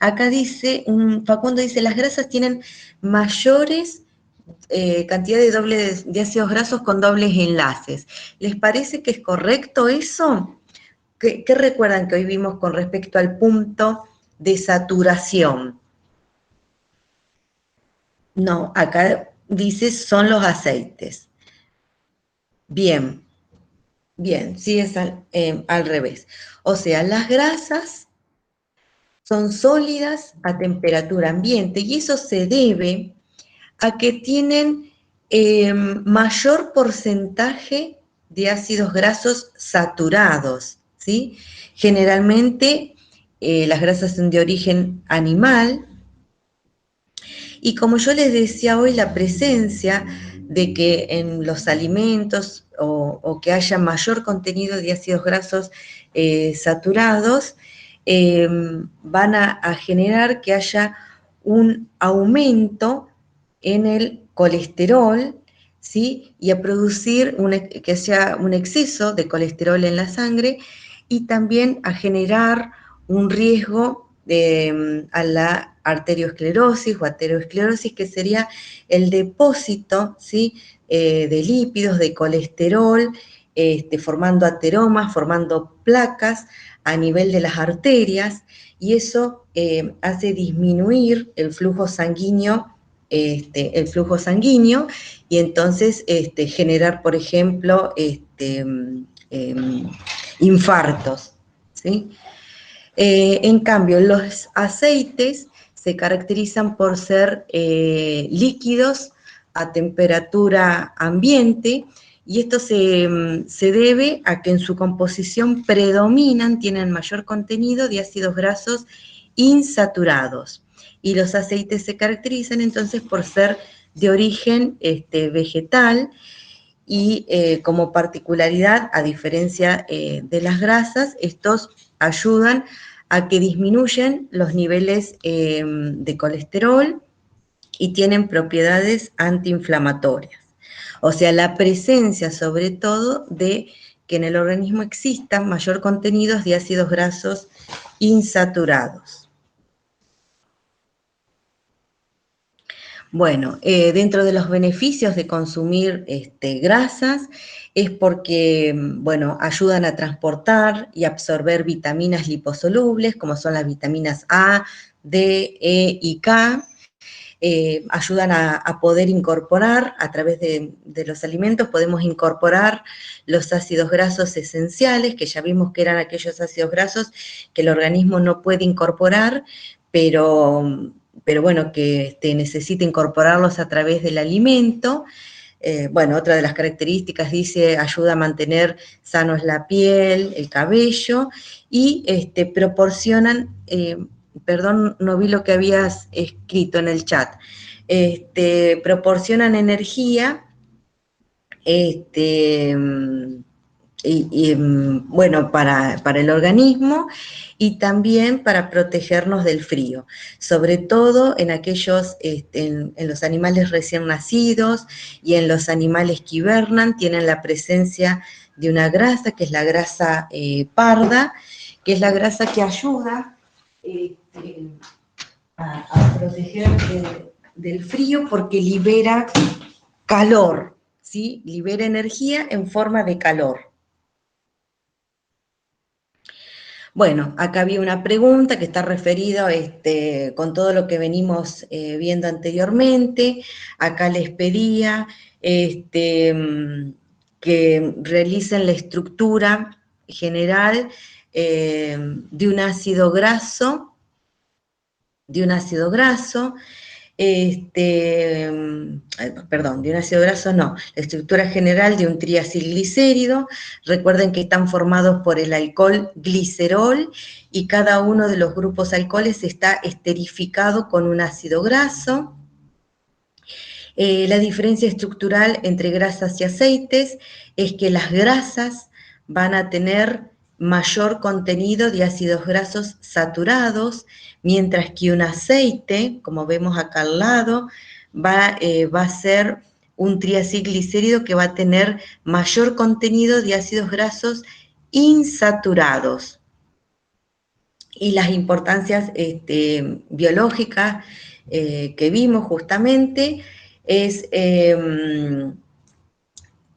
Acá dice, Facundo dice, las grasas tienen mayores cantidad de ácidos grasos con dobles enlaces. ¿Les parece que es correcto eso? ¿Qué recuerdan que hoy vimos con respecto al punto de saturación? No, acá dice son los aceites. Bien, bien, sí es al revés. O sea, las grasas son sólidas a temperatura ambiente y eso se debe a que tienen mayor porcentaje de ácidos grasos saturados, ¿sí? Generalmente las grasas son de origen animal y como yo les decía hoy, la presencia de que en los alimentos o que haya mayor contenido de ácidos grasos saturados van a generar que haya un aumento en el colesterol, ¿sí? Y a producir que sea un exceso de colesterol en la sangre y también a generar un riesgo a la arteriosclerosis o aterosclerosis, que sería el depósito, ¿sí? De lípidos, de colesterol, formando ateromas, formando placas a nivel de las arterias, y eso hace disminuir el flujo sanguíneo, y entonces generar, por ejemplo, infartos, ¿sí? En cambio, los aceites se caracterizan por ser líquidos a temperatura ambiente y esto se debe a que en su composición predominan, tienen mayor contenido de ácidos grasos insaturados. Y los aceites se caracterizan entonces por ser de origen vegetal y como particularidad, a diferencia de las grasas, estos ayudan a que disminuyen los niveles de colesterol y tienen propiedades antiinflamatorias. O sea, la presencia sobre todo de que en el organismo existan mayor contenidos de ácidos grasos insaturados. Bueno, dentro de los beneficios de consumir grasas es porque, bueno, ayudan a transportar y absorber vitaminas liposolubles, como son las vitaminas A, D, E y K, ayudan a poder incorporar, a través de los alimentos, podemos incorporar los ácidos grasos esenciales, que ya vimos que eran aquellos ácidos grasos que el organismo no puede incorporar, pero bueno, que necesita incorporarlos a través del alimento. Bueno, otra de las características dice, ayuda a mantener sanos la piel, el cabello, y proporcionan, perdón, no vi lo que habías escrito en el chat, proporcionan energía, bueno, para el organismo y también para protegernos del frío, sobre todo en aquellos, en los animales recién nacidos y en los animales que hibernan, tienen la presencia de una grasa, que es la grasa parda, que es la grasa que ayuda a proteger del frío porque libera calor, ¿sí? Libera energía en forma de calor. Bueno, acá había una pregunta que está referida con todo lo que venimos viendo anteriormente. Acá les pedía que realicen la estructura general de un ácido graso, perdón, de un ácido graso no, la estructura general de un triacilglicérido. Recuerden que están formados por el alcohol glicerol y cada uno de los grupos alcoholes está esterificado con un ácido graso. La diferencia estructural entre grasas y aceites es que las grasas van a tener mayor contenido de ácidos grasos saturados, mientras que un aceite, como vemos acá al lado, va a ser un triacilglicérido que va a tener mayor contenido de ácidos grasos insaturados. Y las importancias biológicas que vimos justamente es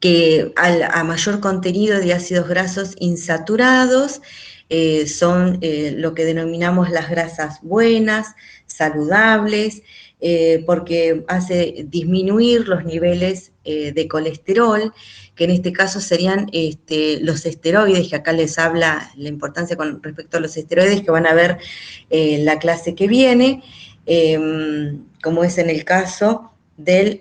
que a mayor contenido de ácidos grasos insaturados son lo que denominamos las grasas buenas, saludables, porque hace disminuir los niveles de colesterol, que en este caso serían los esteroides, que acá les habla la importancia con respecto a los esteroides, que van a ver en la clase que viene, como es en el caso del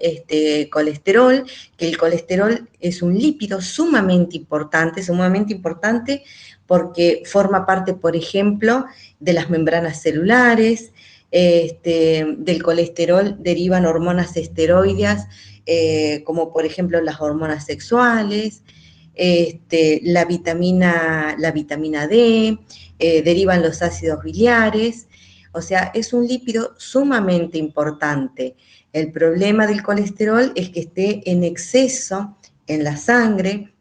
colesterol, que el colesterol es un lípido sumamente importante porque forma parte, por ejemplo, de las membranas celulares. Del colesterol derivan hormonas esteroideas, como por ejemplo las hormonas sexuales, la vitamina D, derivan los ácidos biliares. O sea, es un lípido sumamente importante. El problema del colesterol es que esté en exceso en la sangre,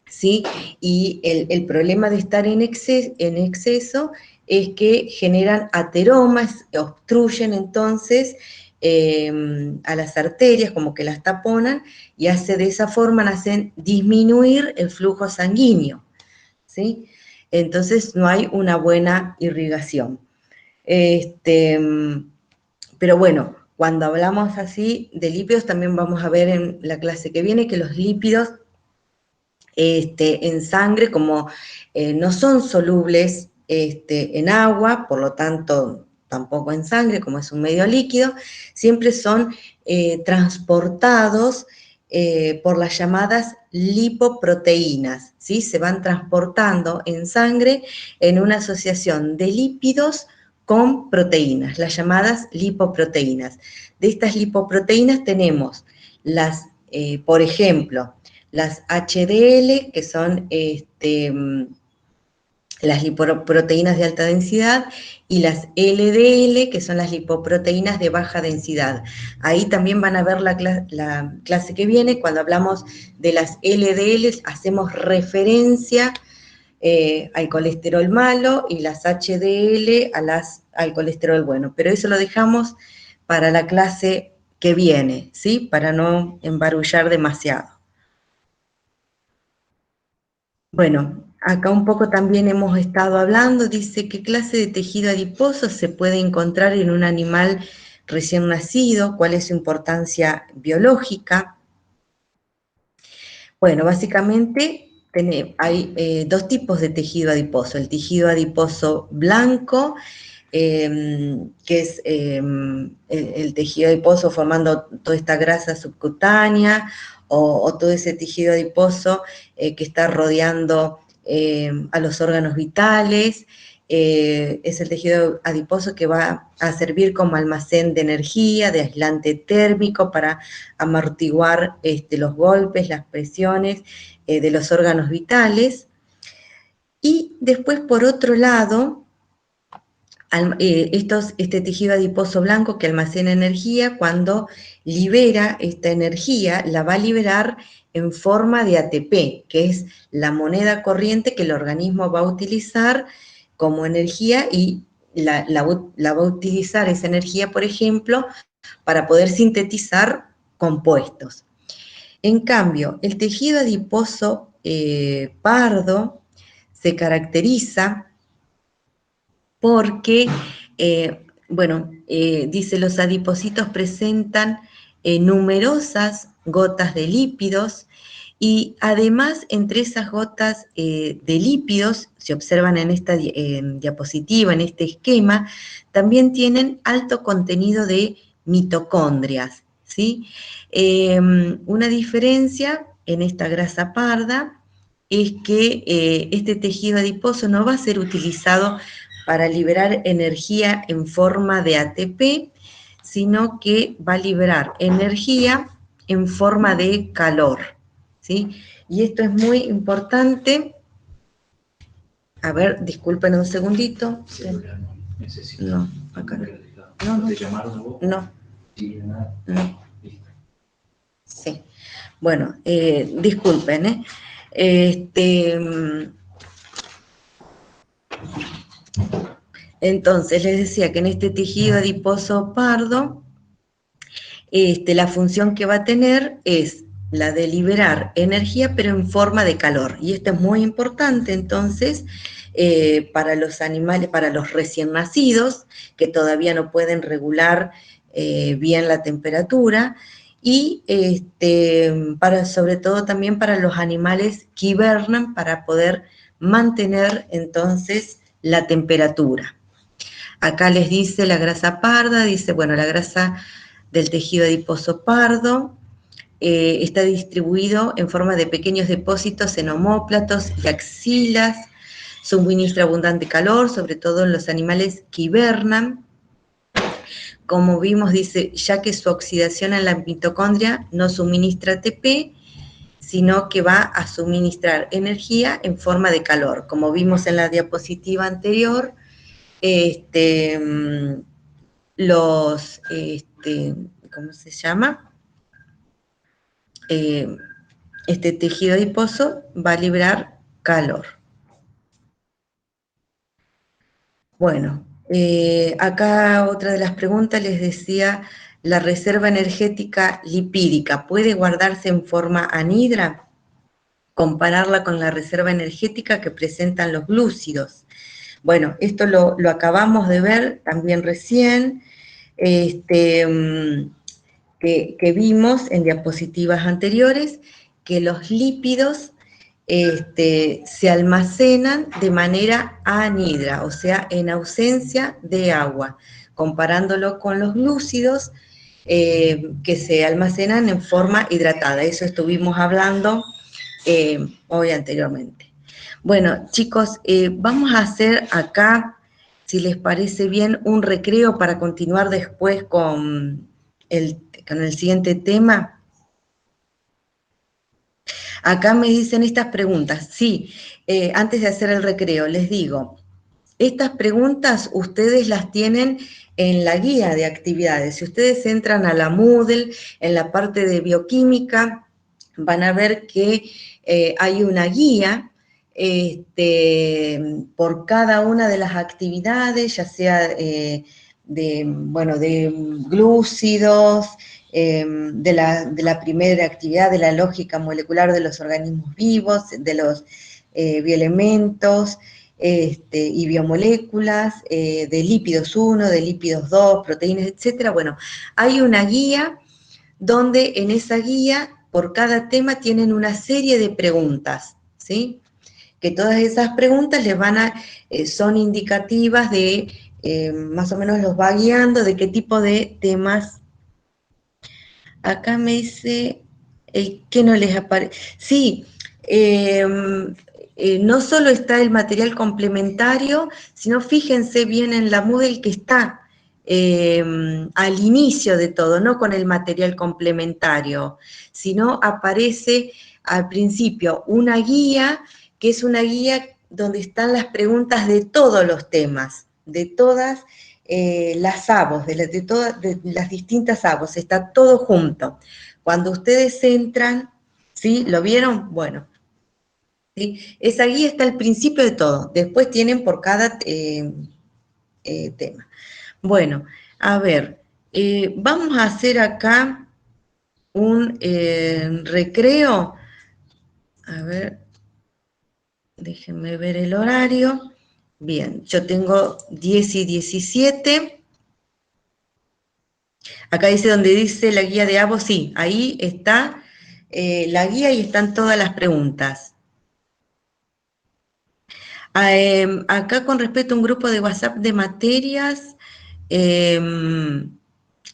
¿sí? Y el problema de estar en exceso es que generan ateromas, obstruyen entonces a las arterias, como que las taponan, y de esa forma hacen disminuir el flujo sanguíneo, ¿sí? Entonces no hay una buena irrigación. Pero bueno, cuando hablamos así de lípidos, también vamos a ver en la clase que viene que los lípidos en sangre, como no son solubles en agua, por lo tanto tampoco en sangre, como es un medio líquido, siempre son transportados por las llamadas lipoproteínas, ¿sí? Se van transportando en sangre en una asociación de lípidos con proteínas, las llamadas lipoproteínas. de estas lipoproteínas tenemos las, por ejemplo, las HDL, que son las lipoproteínas de alta densidad, y las LDL, que son las lipoproteínas de baja densidad. Ahí también van a ver la clase que viene. Cuando hablamos de las LDL, hacemos referencia al colesterol malo, y las HDL al colesterol bueno. Pero eso lo dejamos para la clase que viene, ¿sí? Para no embarullar demasiado. Bueno, acá un poco también hemos estado hablando, dice, ¿qué clase de tejido adiposo se puede encontrar en un animal recién nacido? ¿Cuál es su importancia biológica? Bueno, básicamente hay dos tipos de tejido adiposo. El tejido adiposo blanco, que es el tejido adiposo formando toda esta grasa subcutánea, o todo ese tejido adiposo que está rodeando a los órganos vitales. Es el tejido adiposo que va a servir como almacén de energía, de aislante térmico para amortiguar los golpes, las presiones de los órganos vitales. Y después, por otro lado, este tejido adiposo blanco que almacena energía, cuando libera esta energía, la va a liberar en forma de ATP, que es la moneda corriente que el organismo va a utilizar como energía, y la va a utilizar esa energía, por ejemplo, para poder sintetizar compuestos. En cambio, el tejido adiposo pardo se caracteriza porque, dice, los adipocitos presentan numerosas gotas de lípidos, y además entre esas gotas de lípidos, se observan en esta diapositiva, en este esquema, también tienen alto contenido de mitocondrias, ¿sí? Una diferencia en esta grasa parda es que este tejido adiposo no va a ser utilizado para liberar energía en forma de ATP, sino que va a liberar energía en forma de calor, ¿sí? Y esto es muy importante. A ver, disculpen un segundito. No, acá no. No. ¿Te llamaron a vos? No. No. Sí. Bueno, disculpen, entonces, les decía que en este tejido adiposo pardo, la función que va a tener es la de liberar energía, pero en forma de calor. Y esto es muy importante, entonces, para los animales, para los recién nacidos, que todavía no pueden regular bien la temperatura, y sobre todo también para los animales que hibernan, para poder mantener entonces la temperatura. Acá les dice la grasa parda, dice, bueno, la grasa del tejido adiposo pardo está distribuido en forma de pequeños depósitos en omóplatos y axilas, suministra abundante calor, sobre todo en los animales que hibernan. Como vimos, dice, ya que su oxidación en la mitocondria no suministra ATP, sino que va a suministrar energía en forma de calor. Como vimos en la diapositiva anterior, ¿cómo se llama? Este tejido adiposo va a liberar calor. Bueno, acá otra de las preguntas les decía, ¿la reserva energética lipídica puede guardarse en forma anhidra? Compararla con la reserva energética que presentan los glúcidos. Bueno, esto lo acabamos de ver también recién, que vimos en diapositivas anteriores, que los lípidos se almacenan de manera anhidra, o sea, en ausencia de agua, comparándolo con los glúcidos que se almacenan en forma hidratada. Eso estuvimos hablando hoy anteriormente. Bueno, chicos, vamos a hacer acá, si les parece bien, un recreo para continuar después con con el siguiente tema. Acá me dicen estas preguntas. Sí, antes de hacer el recreo, les digo, estas preguntas ustedes las tienen en la guía de actividades. Si ustedes entran a la Moodle, en la parte de bioquímica, van a ver que hay una guía por cada una de las actividades, ya sea de glúcidos, de la primera actividad de la lógica molecular de los organismos vivos, de los bioelementos, y biomoléculas, de lípidos 1, de lípidos 2, proteínas, etcétera. Bueno, hay una guía donde en esa guía, por cada tema, tienen una serie de preguntas, ¿sí? Que todas esas preguntas les son indicativas de, más o menos los va guiando de qué tipo de temas. Acá me dice, ¿qué no les aparece? Sí, no solo está el material complementario, sino fíjense bien en la Moodle que está al inicio de todo, no con el material complementario, sino aparece al principio una guía, que es una guía donde están las preguntas de todos los temas, de todas las ABOS, de las distintas ABOS, está todo junto. Cuando ustedes entran, ¿sí? ¿Lo vieron? Bueno, ¿sí? Esa guía está al principio de todo, después tienen por cada tema. Bueno, a ver, vamos a hacer acá un recreo. A ver, déjenme ver el horario. Bien, yo tengo 10 y 17. Acá dice donde dice la guía de ABO, sí, ahí está la guía y están todas las preguntas. Acá con respecto a un grupo de WhatsApp de materias,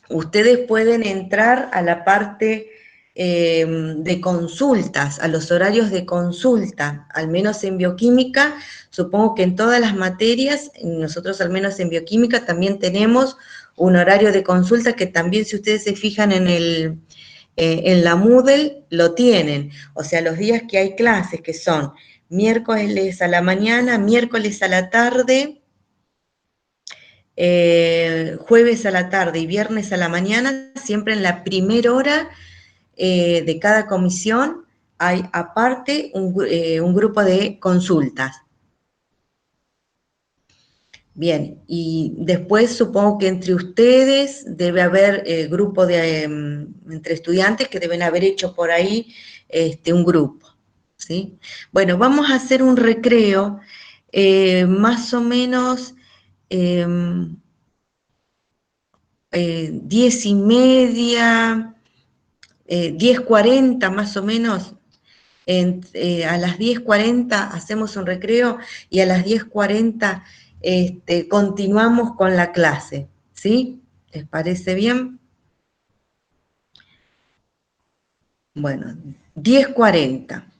ustedes pueden entrar a la parte de consultas, a los horarios de consulta, al menos en bioquímica, supongo que en todas las materias, nosotros al menos en bioquímica también tenemos un horario de consulta que también si ustedes se fijan en la Moodle lo tienen, o sea, los días que hay clases que son miércoles a la mañana, miércoles a la tarde, jueves a la tarde y viernes a la mañana, siempre en la primera hora de cada comisión hay aparte un grupo de consultas. Bien, y después supongo que entre ustedes debe haber grupo entre estudiantes que deben haber hecho por ahí un grupo, ¿sí? Bueno, vamos a hacer un recreo más o menos 10:30, 10:40 más o menos. A las 10:40 hacemos un recreo y a las 10:40 continuamos con la clase, ¿sí? ¿Les parece bien? Bueno, 10:40.